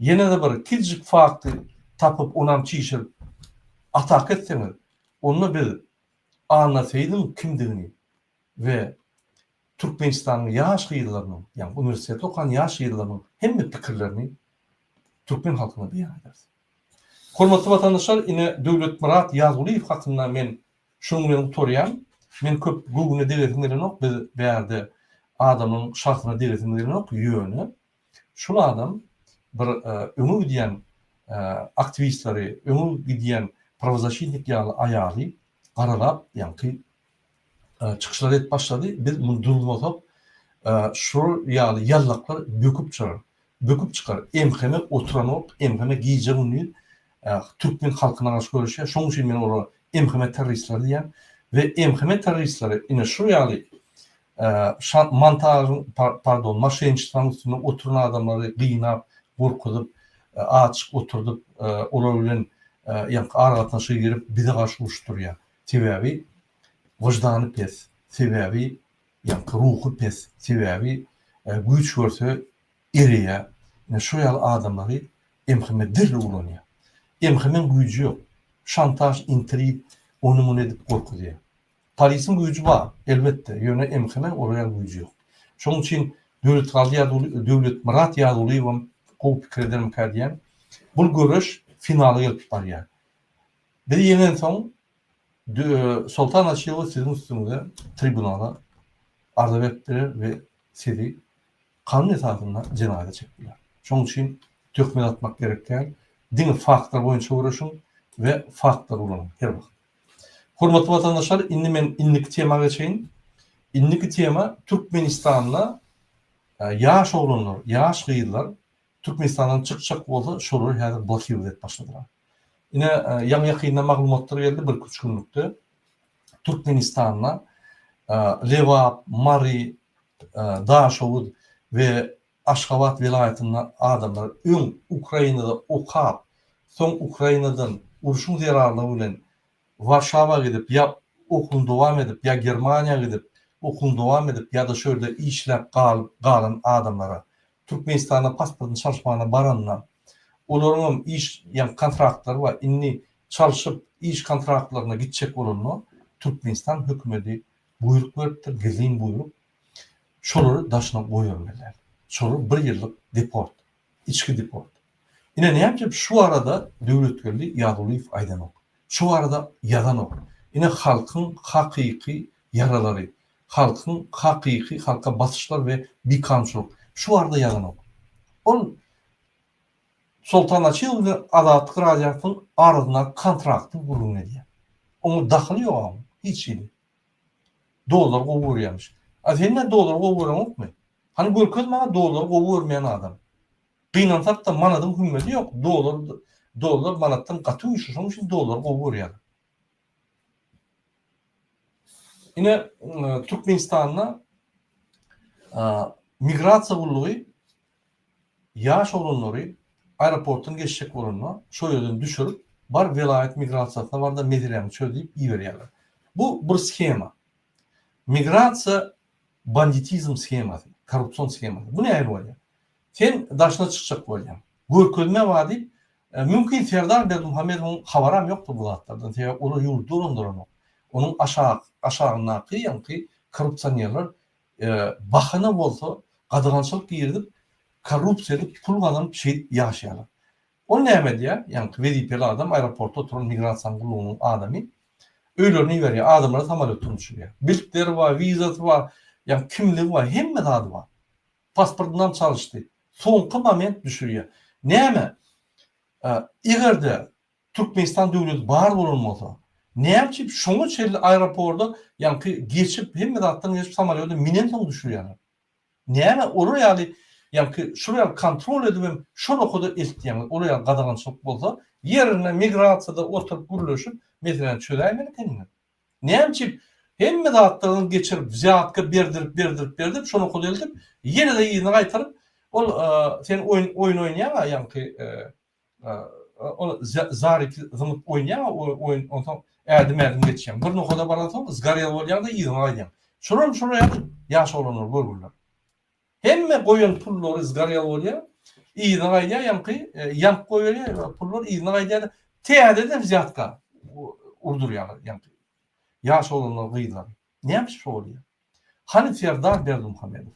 ýene de bir kiçik fakty tapyp onam çiýişip atak etseňiz, onu biz anlasaýdym kimdigini we Türkmenistanyň ýaş gyýylarynyň, ýa uniwersitet okan ýaş gyýylarynyň hemme pikirlerini Türkmen halkyna beýan edersiz. Hormatly vatandaşlar, ine Döwlet Murat Ýazylyw hakynda men şunu bilen utorýam. Men köp Google'ne diýetim ok, biz bäerde adamyň şahsyna diýetim ok ýöne. Şol adam bir öňe gidýän aktivistleri, öňe gidýän pravozащитник ýaly aýaly garalap, ýa-ni çykyşlar et başlady. Biz muny durulmasak, şu ýaly ýallaklar böküp çykar. MHM oturanok, MHM giýje uny Türkmen halkyna garşy görüşýär. Şoň üçin men ora MHM terroristler diýen we MHM terroristleri ine şu ýaly maşynçylaryň üstüne oturan adamlary gynap, gorkudyp, açyk oturdup, olar bilen ýa argatnaşyk girip bize garşy uruşdurýar. Sebäbi wyjdany pes, sebäbi ýa ruhy pes, sebäbi güýç görse eriýär. Şu ýaly adamlary MHM dirli ulanýar. MHM'nin güýjü ýok. Şantaj, intrig, onu mun edip gorkudýar. Polisin güýjü bar, elbetde. Ýöne MHM oraya güýjü ýok. Şoň üçin Döwlet Murat Ýazylyw gowy pikir ederim kärdiýän. Bu görüş finaly gelip barýar. Bir ýenen soň Sultan Açylow sizin üstüňizde tribunala arda berdiler we sizi kanun esasında jenayete çekdiler. Şoň üçin tökmen atmak gerekýär. Dini faktlar boýunça uğraşın ve faktlar ulanın her wagt. Hormatly vatandaşlar, indi men inniki temaga geçeýin. Inniki tema Türkmenistanla ýaş oglanlar, ýaş gyýylar Türkmenistandan çykjak bolsa şolary häzir blokiýat edip başladylar. Ine ýaňy ýakynda maglumatlar geldi bir küçük günlükde. Türkmenistanla Lewap, Mari, Daşow ve Aşgabat vilayetinde adamlar Ukrayna'da okap, son Ukrayna'dan uruşun zerarlı bilen Varşava gidip ya okun devam edip ya Germaniya gidip okun devam edip ya da şöyle işlep galan adamlara Türkmenistan'a pasportun çalışmana baranlar olaryň iş ýa kontraktlar var. Inni çalışıp iş kontraktlarına gitjek bolanlar Türkmenistan hökümeti buyruk beripdir, gezin buyruk. Şolary daşyna goýarlar. Şolu bir ýyllyk deport, içki deport. Ine näme şu arada döwletgerli Ýazylyw aýdanok. Şu arada yadan o. Yine halkın hakiki yaraları, halkın hakiki halka basışlar ve bir kamçılık. Şu arada yadan o. On Sultan Açıl ve Adalet Radyo'nun ardına kontraktı vurun ediyor. Onu daxılıyor ama hiç iyi. Dolar kovuyormuş. Aslında dolar kovuyormuş mu? Hani görkez bana dolar kovurmayan adam. Kıynansak da manadım hümmeti yok. Dolar manattan katı uyuşuşum için dolar kovuyor. Yine Türkmenistan'da migrasiya kulluğu yaş olanları aeroportun geçecek olanına şu yerden düşürüp var velayet migrasiyasına var da medyayı çözüp iyi veriyorlar. Bu bir schema. Migrasiya banditizm scheması, korrupsiyon scheması. Bu ne ayrı oluyor? Sen daşına çıkacak oluyor. Görközme var deyip mümkün Serdar Berdimuhamedov'un havaram yoktu bu hatlardan. Onu yurdurundur onu. Onun aşağına kıyıyankı korrupsiyonerler bakana olsa kadınançılık girdip korrupsiyonu pul kalan şey yaşayalım. O ne emedi ya? Yani VDP'li adam aeroportta oturan migrasyon kuruluğunun adamı öyle veriyor. Adamlara tamal oturmuşuyor. Bildikleri var, vizası var, yani kimliği var, hem adı var. Pasportundan çalıştı. Son moment düşürüyor. Ne eme? Eğer de Türkmenistan devleti bağır olunmalı. Ne yapayım? Şunu çelli aeroporda yani geçip hem de attan geçip samalyoda minenton düşürüyor. Ne eme? Oraya yani şuraya kontrol edip şunu kadar iltiyanı oraya kadaran çok olsa yerine migrasiyada oturup kuruluşup mesela çözeyim kendine. Ne yapayım? Hem de atlarını geçirip ziyatka berdirip şunu kadar edip yine de yine kaytarıp sen oyun oynayan yani o zarif zımıp oynayan oyun ondan erdim geçeceğim. Bir noktada baratom ızgaraya olacak da iyi oynayacağım. Şuraya yaş olanlar görürler. Hem koyun pulları ızgaraya oluyor. İyi oynayacak yani yank koyuyor pullar iyi oynayacak. Teyade de ziyatka urduruyor yani. Yaş olanlar kıyılar. Ne yapmış oluyor? Hani Serdar Berdimuhamedov.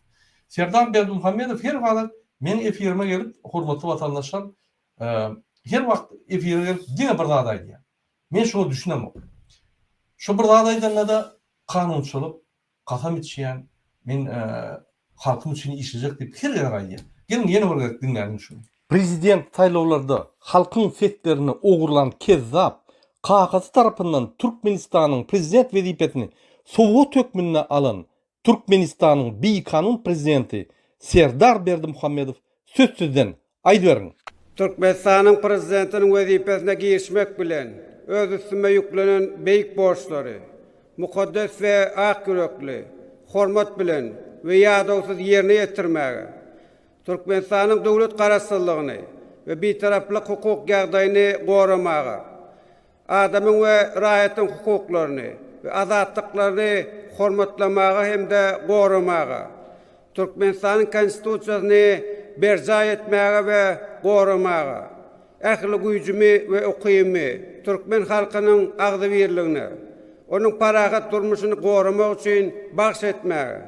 Serdar Berdimuhamedov her kadar benim efirime gelip hürmetli vatandaşlar her vakit efirime gelip yine bir dağdaydı ya. Ben şunu düşünemem. Şu bir dağdaydan da kanunçuluk, kasam içiyen, ben halkım için işleyecek deyip her yere gaydı. Gelin yeni bir dinleyelim şunu. Prezident saylovlarda halkın fetlerini oğurlan kezzap, Kakası tarafından Türkmenistan'ın prezident vazifesini Sovyet hükmüne alan Türkmenistan'ın bir kanun prezidenti Serdar Berdimuhamedov sözsüzden aydıverin. Türkmenistan'ın prezidentinin vazifesine girişmek bilen öz üstüme yüklenen büyük borçları, mukaddes ve ak yürekli, hürmet bilen ve yadavsız yerine yetirmeye, Türkmenistan'ın devlet karasıllığını ve bir taraflık hukuk yağdayını korumaya, adamın ve rahatın hukuklarını ve azatlıklarını hürmetlemeye hem de korumaya, Türkmenistan'ın konstitusiyasını berca etmeye ve korumaya, ehli gücümü ve okuyumu, Türkmen halkının ağzı birliğini, onun parahat durmuşunu korumak için bahşetmeye,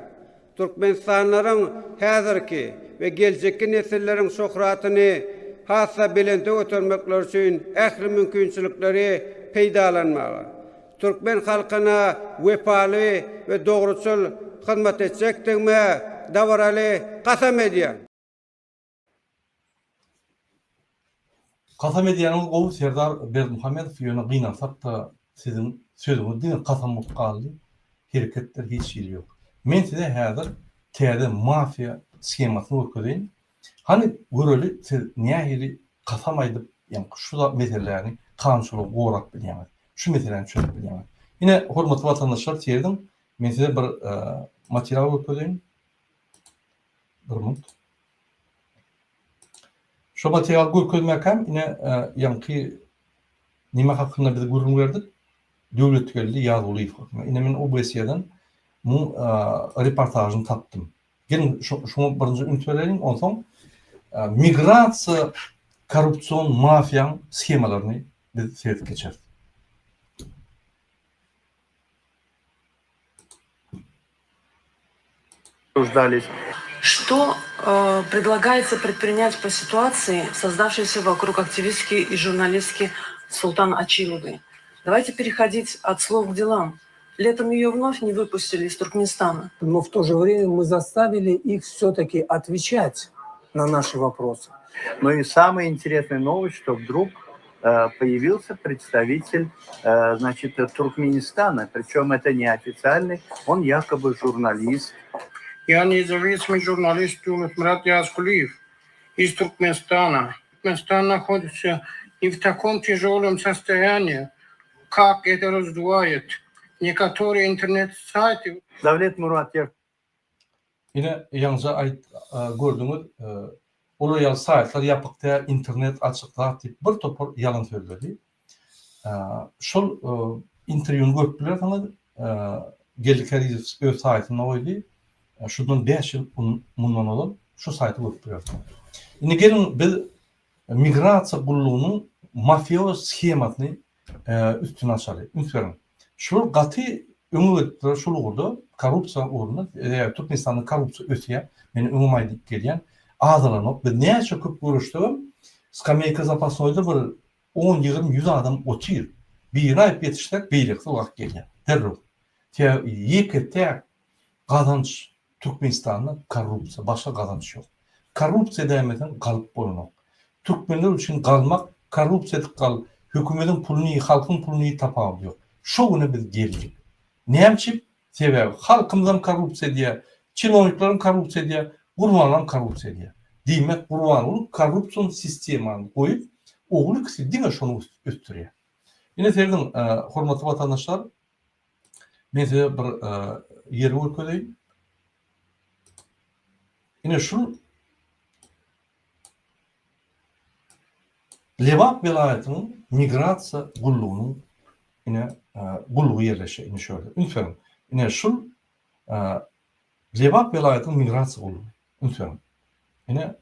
Türkmenistanların hazırki ve gelecekki nesillerin şöhratını hassa bilente götürmekler için ehli mümkünçülükleri peydalanmaya, Türkmen halkına vefalı ve doğrusul hizmet edecektirmeye davaralı kasam ediyor. Kasam ediyanın oğlu Serdar Berdimuhamedov yöne kıynansak da sizin sözünüz dine kasam kaldı. Hareketler hiç şey yok. Men size hazır teyde mafya skemasını okuyayım. Hani göreli siz niye kasam aydıp yani şu da meselelerini kanunçuluğu uğrak bilemez. Şu meselelerini çözüp bilemez. Yine hürmetli vatandaşlar seyirdim. Men size bir materyal okuyayım. Bir minut. Şu materyal görkezmekam yine yankı nime hakkında bize görün verdik. Devlet geldi yazılı ifade. Yine men o besiyeden bu reportajını taptım. Gelin şunu birinci ünit verelim. Ondan sonra migrasiya, korrupsiyon, mafya schemalarını biz seyret geçeriz. Что предлагается предпринять по ситуации, создавшейся вокруг активистки и журналистки Султан Ачиловой? Давайте переходить от слов к делам. Летом ее вновь не выпустили из Туркменистана. Но в то же время мы заставили их все-таки отвечать на наши вопросы. Но и самая интересная новость, что вдруг появился представитель, значит, Туркменистана, причем это не официальный, он якобы журналист. Я независимый журналист Мурат Язкулиев из Туркменистана. Туркменистан находится не в таком тяжелом состоянии, как это раздувает некоторые интернет-сайты. Davlet Murat Yak Yine yanca ait gördüğümüz olu yal saytlar yapıkta internet açıklar tip bir topur yalan söyledi. Şol intervyunu gördüler tanıdı. Geldikleri öz saytına oydu. Şundan 5 yıl bundan olan şu saytı gördüler. Yine gelin biz migrasiya gulluğunun mafyoz schemasını üstüne açalım. Üstüne. Şol gatı ömürler şol oldu. Korrupsiya uğruna, Türkmenistan'ın korrupsiya ötüye, beni umumay deyip gelen ağzalanıp, ve neye çok köp görüştüğüm, Skameyka zapasını oydu bir 10-20-100 adam otuyor. Bir yere ayıp yetişler, beylikte olarak gelen. Derrol. Yekete kazanç Türkmenistan'ın korrupsiya, başka kazanç yok. Korrupsiya demeden kalıp bulunuk. Türkmenler için kalmak, korrupsiya kal, hükümetin pulunu, halkın pulunu tapabiliyor. Şu güne biz geldik. Neyemçip? Sebebi halkımızdan korrupsiya diye, чиновникларын korrupsiya diye, kurbanlarım korrupsiya diye. Demek kurban olup korrupsiyon sistemini koyup oğlu kısı değil mi şunu üstürüyor. Yine sevdim hürmetli vatandaşlar, ben size bir yeri ülkedeyim. Yine şu Levant vilayetinin migrasiya gulluğunun yine gulluğu yerleşiyor. Yine şöyle. Unutmayalım. Yine şu Levant vilayetinin migrasiya gulluğu. Unutmayalım. Yine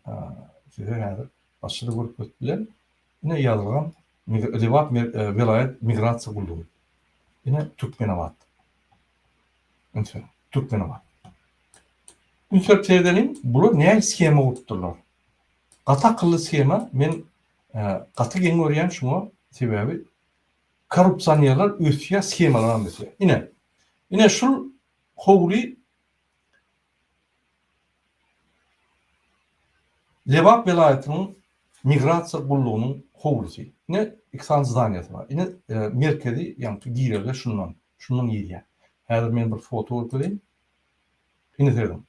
size yani aşırı grup ötülen yine yazılan Levant vilayet migrasiya gulluğu. Yine Türkmenavat. Unutmayalım. Türkmenavat. Unutmayalım seyredelim. Bunu neye skema utturlar? Kata akıllı skema men katı gen görüyen şuna sebebi korrupsiyanerler ötüye skemalar mesela. Yine şu hovli Levant vilayetinin migrasiya gulluğunun hovlusu. Yine iksan zdaniyeti var. Yine merkezi yani girerler şundan yeriye. Her ben bir foto koyayım. Yine dedim.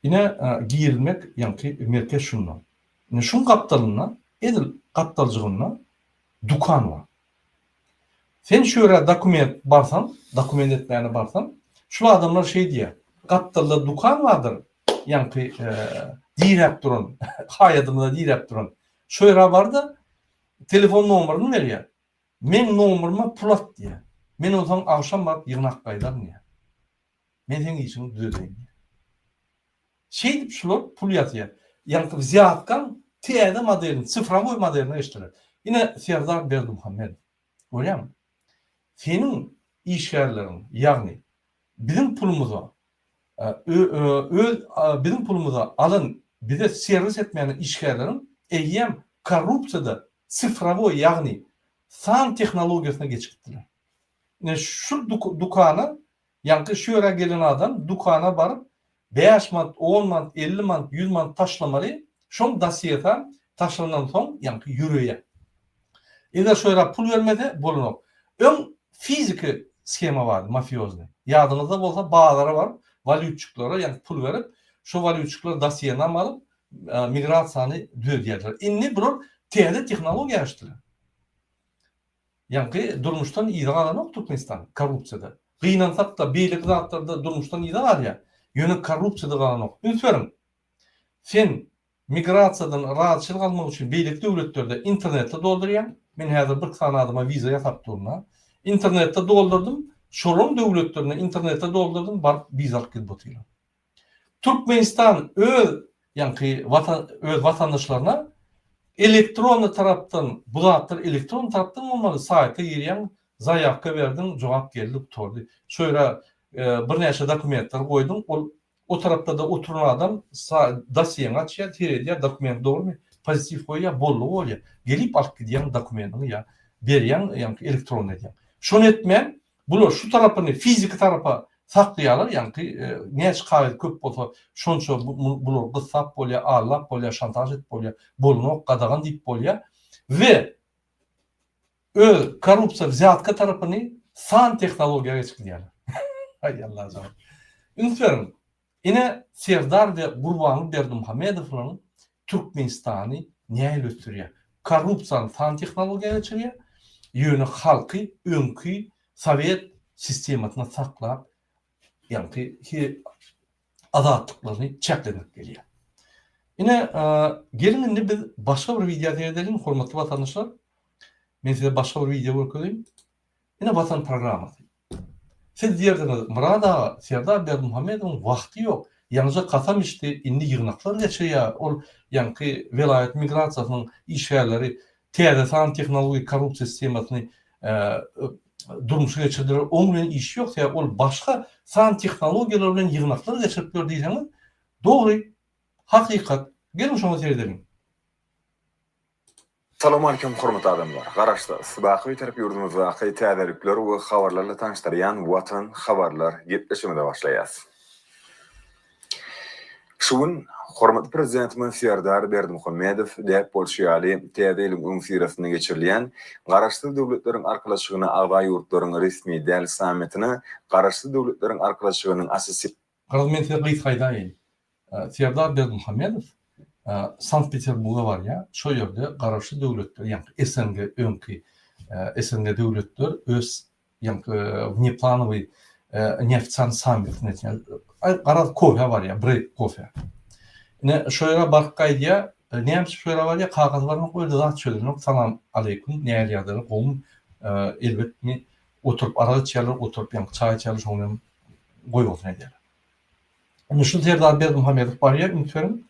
Yine girilmek yani merkez şundan. Yine şun kaptalına edil kaptalcığına dukan var. Sen şöyle dokument etmeyene barsan, şu adamlar şey diye, kaptalda dukan vardır, yani direkt durun, hayatımda direkt durun. Şöyle vardı, telefon numarını veriyor. Men numarıma pulat diye. Men o zaman akşam var, yığınak kaydar niye? Men senin için düzeyim diye. Şey deyip şular pul yatıyor. Yani ziyatkan, tiyade modelini, sıfıravoy modelini iştirir. Yine Serdar Berdimuhammed. Görüyor musun? Senin işyerlerin, yani bizim pulumuza alın, bize servis etmeyen işyerlerin eyyem korrupsiyada sıfıravoy yani san teknolojisine geçirttiler. Yani şu dukana, yani şöyle gelen adam dukana varıp 5 mant, 10 mant, 50 mant, 100 mant taşlamalı, şun dasiyeten taşlanan son yani yürüye. Eğer şöyle pul vermedi, bulunur. Ön fiziki skema vardı, mafyozlu. Yardımda olsa bağları var, valütçüklara yani pul verip, şu valütçükları dasiyeden alıp, migrasiyanı düzeydiler. İnni bunun teyde teknoloji açtılar. Yani durmuştan iyi alan yok Türkmenistan, korrupsiyada. Kıynansak da, beylik zatlarda durmuştan iyi var ya, yönü korrupsiyada alan yok. Lütfen, sen migrasiyadan rahatçılık almak için beylik devletlerde internette dolduruyan, ben hazır bir tane adıma viza yatak durumuna, internette doldurdum, şolun devletlerine internette doldurdum, var vizalık gidbotuyla. Türkmenistan öz vatandaşlarına elektron taraftan, bu zaten elektron taraftan olmalı, sayete giriyen zayakka verdin, cevap geldi, tutordu. Şöyle bir neşe dokumentler koydum, o tarafta da oturan adam dasiyen açıyor, terediyor, dokument doğru mu? Pozitif koyuyor, bollu oluyor. Gelip alıp gidiyen dokumentini ya, veriyen elektron ediyen. Şonu etmeyen, bular şu tarafını, fizik tarafa saklayalar, yani neç kayıt köp bolsa, şonça bular kısap bolya, ağlap bolya, şantaj et bolya, bolunok, qadağan deyip bolya ve korrupsiya ziyatka tarafını san teknologiya geçirdiler. Hay Allah canım. Ünsverim, ine Serdar ve Gurbanı Berdimuhamedov'un Türkmenistan'ı niye götürüyor? Korrupsiyanın san teknologiya geçiriyor, yönü halkı, önkü, Sovet sistematına saklap, yani ki azatlıklarını çeklemek geliyor. Yine gelin indi biz başka bir video edelim, hormatly vatandaşlar. Men size başka bir video koyayım. Yine vatan programı. Siz diyerdiniz, Murada, Serdar Berdimuhamedov'un vakti yok. Yalnızca kasam işte indi yığınaklar geçiyor. Ol yani velayet migrasiyasının iş yerleri, san teknoloji korrupsiya sistemasını durmuşa geçirdiler. Onun bilen iş yok. Ol başka san teknolojiyalar bilen yığınaklar geçirip diyseniz doğru, hakikat. Gelin şunu seyredelim. Assalamu alaikum hormatly adamlar. Garaşda sabahı öterip yurdumuz vaqi täzelikler we habarlarla tanıştıryan Watan habarlar getleşmede başlayas. Şuun hormatly prezidentimiz Serdar Berdimuhamedov de Polşaly täzelik umsirasyna geçirilýän Garaşdy döwletlerin arkalaşygyna awa ýurtlaryň resmi däl sammitini Garaşdy döwletlerin arkalaşygynyň asasy Parlamenter Gysgaýdaýyn. Serdar Berdimuhamedov Sankt-Peterburg'a var ya, şu yerde Garaşdy döwletler, yani SNG önkü SNG döwletler öz yani внеплановый неофициальный саммит Garaz kofe var ya, break kofe. Ne şöyle bakaydı neymiş şöyle var ya, kağızlarını koydu zat söyledim. Salam aleyküm, neyel yadırı qoğum elbet mi oturup arada çaylar oturup yani çay içerler şonu koy olsun eder. Yani şu Serdar Berdimuhamedov var ya, ünitverim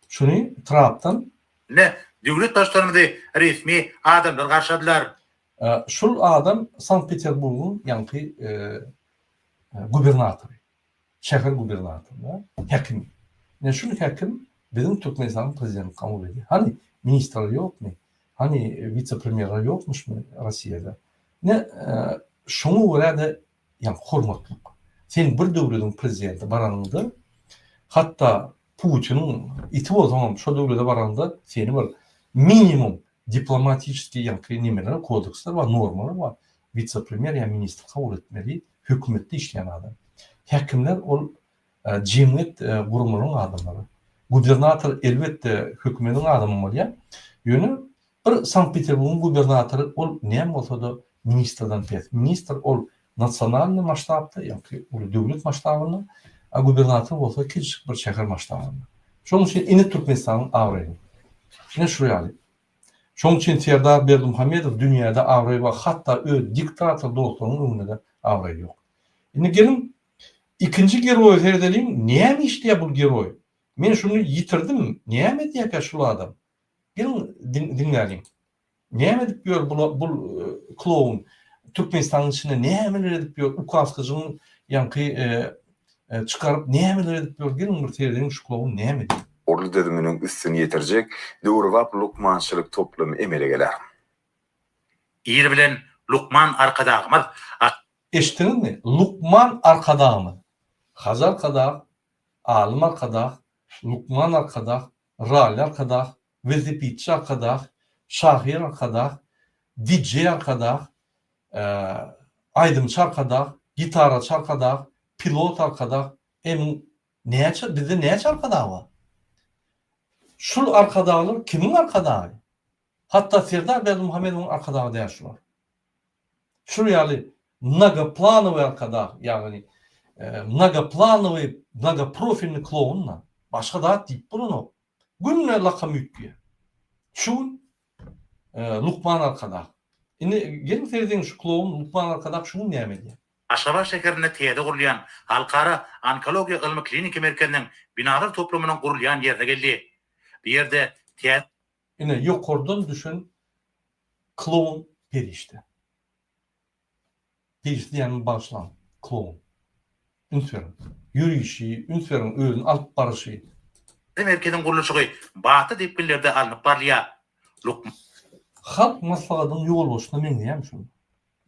şunu Trump'tan ne döwlet başlarymyzy resmi adamlar garşadylar. Şul adam Sankt-Peterburg'un yani gubernatörü. Şehir gubernatörü, hakim. Ne şunu hakim bizim Türkmenistan'ın prezidenti kabul ediyor. Hani ministrleri yok mu? Hani vice-premierler yokmuş mu Rusya'da? Ne şunu öyle yani hormatlık. Sen bir devletin prezidenti baranında, hatta Putin'in iti o zaman şu devlete baranında seni var minimum diplomatik yani nimeler, kodeksler var, normalar var. Vice-premier yani ministr kabul etmeli, hükümette işleyen adam. Hakimler o cemiyet kurumlarının adamları. Gubernatör elbette hükümetin adamı var ya. Yönü bir Sankt-Peterburg'un gubernatörü ol neyem olsa da ministerden pes. Minister ol nasyonalny maştabda yani devlet maştabında, a gubernatör olsa küçük bir şehir maştabında. Şonun için ine Türkmenistan'ın avrayı. Ne şuraya şonun için Serdar Berdimuhamedov dünyada avrayı var. Hatta diktatör dostlarının önünde de avrayı yok. Şimdi gelin ikinci geroyu seyredelim. Niye mi işte bu geroy? Ben şunu yitirdim. Niye mi diye kaşılı adam? Gelin dinleyelim. Niye mi edip diyor bu kloun Türkmenistan'ın içinde niye mi edip diyor Ukaskıcı'nın yankı çıkarıp niye mi edip diyor? Gelin bir seyredelim şu kloun niye mi diyor? Orlu dediminin üstünü yetirjek döwrüwap lukmançylyk toplumy emele geler. İr bilen Lukman arkadağımız. Eşitiniz mi? Lukman arkadağımı. Hazar kadağ, alim arkadağ, Lukman arkadağ, Rali arkadağ, Vezipitçi arkadağ, Şahir arkadağ, DJ arkadağ, Aydımçı arkadağ, Gitaraçı arkadağ, Pilot arkadağ. Bizde neye arkadağı var? Şu arkadağlar kimin arkadağı? Hatta Serdar Berdimuhamedov'un arkadağı değil şular. Şu yani многоплановый arkadağı, yani многоплановый, многопрофильный клоунla başka da deyip bunu günle lakam yüklüyor. Şu Lukman arkadağı. Şimdi gelin seyredin şu kloun Lukman arkadağı şunu ne emedi? Aşgabat şekerine teyede kurulyan halkara onkologiya ilmi klinik merkezinin binalar toplumunun kurulyan yerde geldi. Bir yerde teyede Yine yukarıdan düşün kloun perişte. Perişte yani başlan kloun. Ünsverin. Yürüyüşü, ünsverin öğün alıp barışı. merkezin kuruluşu batı dipkillerde alınıp barlaya. Halk maslahatın yol boşuna men diyem şunu.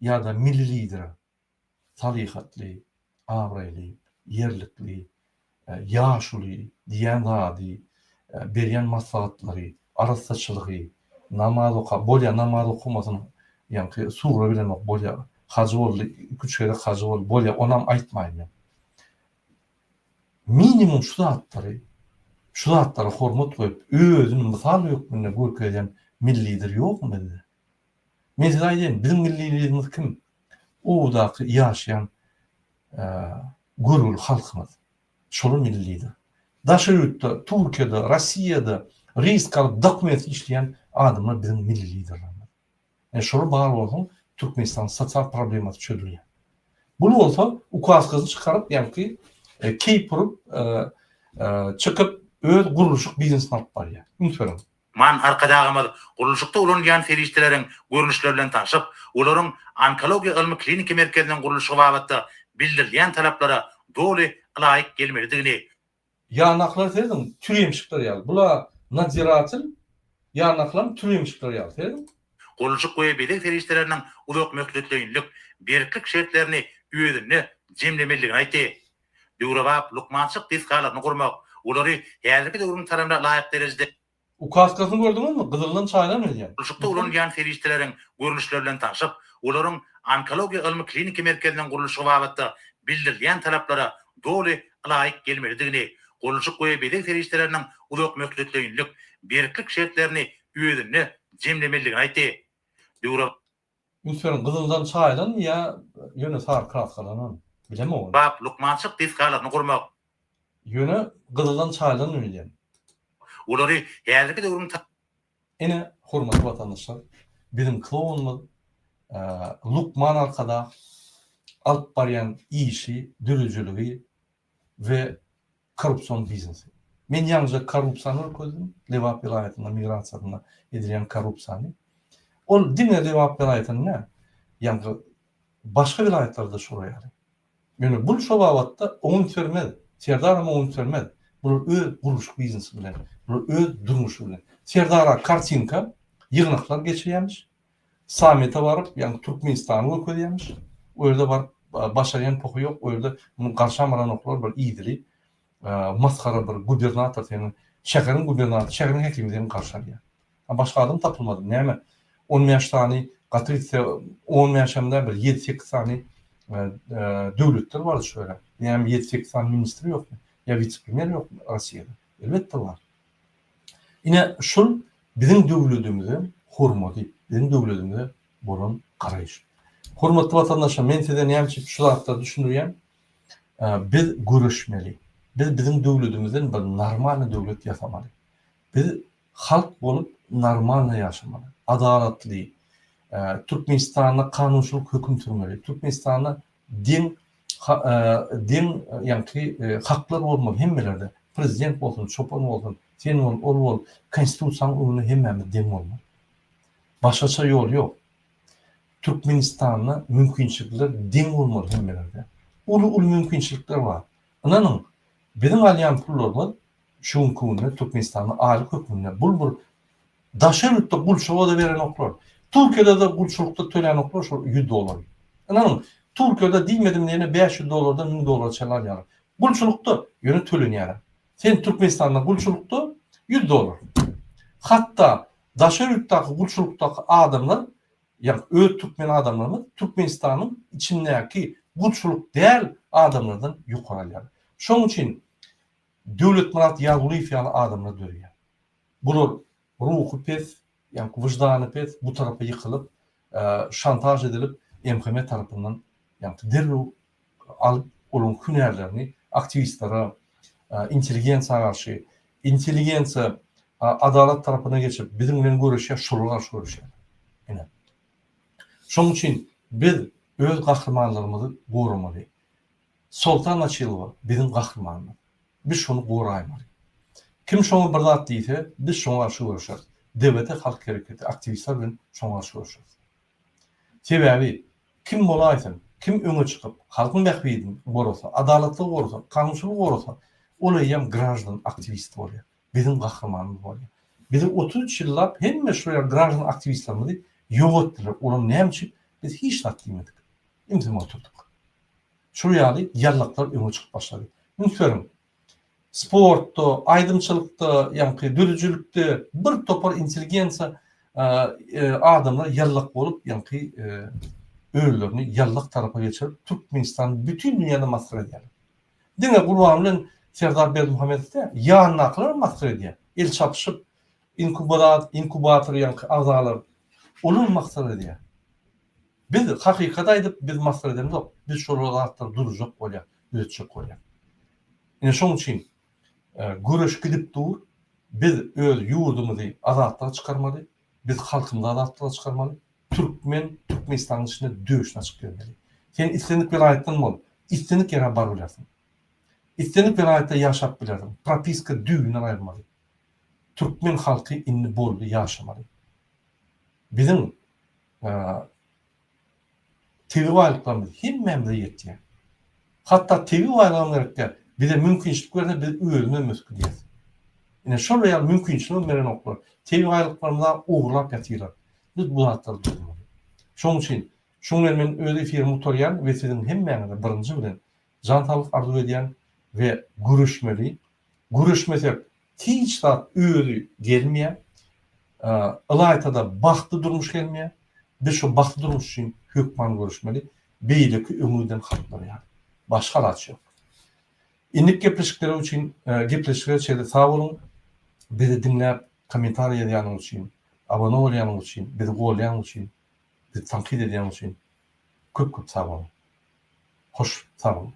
ya da milli lider, talihatli, avrayli, yerlikli, yaşuli, diyen zadi, beryen maslahatları, arasaçılığı, namaz oka, bolya namaz okumasın, yani sura bilen bolya, hacı oldu, 3 kere hacı oldu, bolya onam aytmayın. Minimum şu zatları hormat koyup, özünün misal yok mu ne görkeyen milli lider yok mu dedi. Mesela diyelim, bizim milli liderimiz kim? O da yaşayan gurul halkımız. Şolu milli lider. Daşırıkta, Türkiye'de, Rossiya'da risk alıp dokument işleyen adamlar bizim milli liderlerimiz. Yani şolu bağlı olsun, Türkmenistan sosyal problematı çözülüyor. Bunu olsa, ukaz kızı çıkarıp, yani ki, keyip vurup, çıkıp, öz guruluşuk biznesini alıp var ya. Ünitverim. Man arkadağımız guruluşukta ulanyan feriştelerin görünüşlerle tanışıp, onların onkologiya ilmi kliniki merkezinin guruluşu vavatda bildirilyen talaplara doğru layık gelmelidigini. Yanaklar dedim, türemişikler yal. Bula naziratın yanaklarım türemişikler yal dedim. Guruluşuk koyu bedek feriştelerinin uluk möklütlüğünlük berklik şertlerini üyedinni cemlemeligini aytı. Dürevap lukmançık diskalarını kurmak, onları yerliki dövrün tarafına layık derecede Ukaskasını gördünüz mü? Kızıldan çaylan ödüyen. Guruluşukta ulanyan feriştelerin görünüşlerle tanışıp, onların onkologiya ilmi kliniki merkezinin guruluşu vavatda bildirilyen talaplara doğru layık gelmelidigini, guruluşuk koyu bedek feriştelerinin uluk möklütlüğünlük berklik şertlerini üyedinni cemlemeligini aytı. Ünitverim, kızıldan çaylan ya yöne sar kraskalanın. Bileme onu. Bap lukmançık diskalarını kurmak, Yöne kızıldan çaylan ödüyen. onları yerliki dövrün Ene hormatly vatandaşlar, bizim klonumuz Lukman arkada alıp barayan işi, dürücülüğü ve korrupsiyon biznesi. Men yalnızca korrupsiyonu koydum, Levap vilayetinde, migrasiyonda edilen korrupsiyonu. O dinle Levap vilayetinde ne? Yani başka vilayetlerde şuraya. Yani bu şovavatda onu vermedi. Serdar'a onu vermedi. Bunu öz kuruluş biznesi bilen, bunu öz durmuşu bilen. Serdar'a kartinka yığınaklar geçirýänmiş. Samet'e varıp, yani Türkmenistan'ı öködýänmiş. O ýerde var, başarayan poku yok. O ýerde bunu karşamaran oklar bir iýdiri, maskara bir gubernator diýen, şäherin gubernatory, şäherin hekimliğini karşarýar. Başka adam tapylmady. Näme? 10 ýaşdany gatrytse 10 ýaşamda bir 7-8 tane döwletler var şöyle. Yani 7-8 tane ministri yok mu? Ya vice-premier yok mu Rossiýada? Elbette var. Yine şul bizim döwletimize hormaty, bizim döwletimize bolan garaýyş. Hormatly vatandaşlar, men sizden ýa-da şu hakda düşünýän, biz görüşmeli. Biz bizim döwletimizden bir normal döwlet ýasamaly. Biz halk bolup normal ýaşamaly. Adalatly, Türkmenistan'a kanunçuluk hüküm sürmeli. Türkmenistan'a din yani haklar olmalı hemmelerde. Prezident olsun, çopan olsun, sen ol, konstitusiyanın uğruna hemmemiz din olmalı. Başkaça yol yok. Türkmenistan'a mümkünçilikler din olmalı hemmelerde. Ulu mümkünçilikler var. Ananın, bizim alyan pullarımız şun kuvvetine Türkmenistan'a alik hükümüne bulbur. Daşarıkta bulşova da veren oklar. Türkiye'de de bulşulukta tölen oklar $100. Anladın mı? Türkiye'de değmedim diyene $500'dan $1000 çalar yani. Bulşulukta yönü tölün yani. Sen Türkmenistan'da bulşulukta $100. Hatta Daşarık'taki bulşuluktaki adamlar, yani Türkmen adamlarımız Türkmenistan'ın içindeki bulşuluk değer adamlardan yukarı yani. Şunun için devlet murat yağlayıp yani adamlar dörüyor. Bunu ruhu pes, yani vicdanı pes bu tarafa yıkılıp, şantaj edilip MHM tarafından yani derru alıp olan hünerlerini aktivistlere, inteligensiya karşı, inteligensiya adalet tarafına geçip bizimle görüşe şurular görüşer. Yani. Şunun için biz öz kahramanlarımızı korumalı. Sultan Açılova bizim kahramanımız. Biz şunu koruymalı. Kim şonu bir zat deyse, biz şonu karşı görüşer. Devlete, halk hareketi, aktivistler bilen şonu karşı görüşer. Sebebi, kim bolaysın, kim öňe çıkıp, halkın bähbidini gorasa, adaletli gorasa, kanunçylyk gorasa, olaýam grajdan aktivist bolýar. Bizim kahramanımız bolýar. Bizim 33 ýyllap hemme şoýa grajdan aktivistlerimizi ýok etdiler. Olam näme üçin? biz hiç tatmimedik. İmtima oturduk. Şu ýaly ýallaklar öňe çykyp başlady. Münsörüm. Sportda, aydymçylykda, ýa-ni dürüjçülükde bir topar intelligensiýa adamlar ýallak bolup, ýa-ni öýlerini ýallak tarapy geçirip Türkmenistan bütün dünýäde master edýär. Diňe Gurban bilen Serdar Berdimuhammedow ýanaklar master edýär. El çapyşyp inkubator ýa-ni azalar olur master edýär. Biz hakykat aýdyp biz master edemiz yok. Biz şolarlar durjak bolýar, öýtjek bolýar. Ine şoň üçin görüş gidip dur, biz öz ýurdumyzy azatlyğa çykarmaly, biz halkymyzy azatlyğa çykarmaly. Türkmenistan'ın içinde dövüşüne çıkıyorlar. Sen istenik bir ayettin bol, istenik yere bar bilersin. İstenik bir ayette yaşap bilersin. Propiska düğünden ayrılmalı. Türkmen halkı inni bollu yaşamalı. Bizim TV aylıklarımız hem memnuniyetli. Hatta TV aylıklarımızda bize mümkünçlük verse biz ölüme müsküliyiz. Yani şuraya mümkünçlüğü veren oklar. TV aylıklarımızda uğurlap yatırlar. Biz bu hatları durmalı. Şoň üçin şoň men öz efirimi mutorýan we sizin hemmeňize birinji bilen jantalyk arzu edýän we görüşmeli. Görüşmesek hiç da öýü gelmeýär. Ilaytada baxty durmuş gelmeýär. Biz şu baxty durmuş üçin hökman görüşmeli. Beýleki ömürden hatlar. Başga laç ýok. Indik gepleşikleri üçin gepleşikler çede sag bolun. Bizi dinläp kommentariýa ýazýan üçin, abone bolýan üçin, bizi golýan üçin, bizi tankit edýän üçin köp sag bolun. Hoş, sag bolun.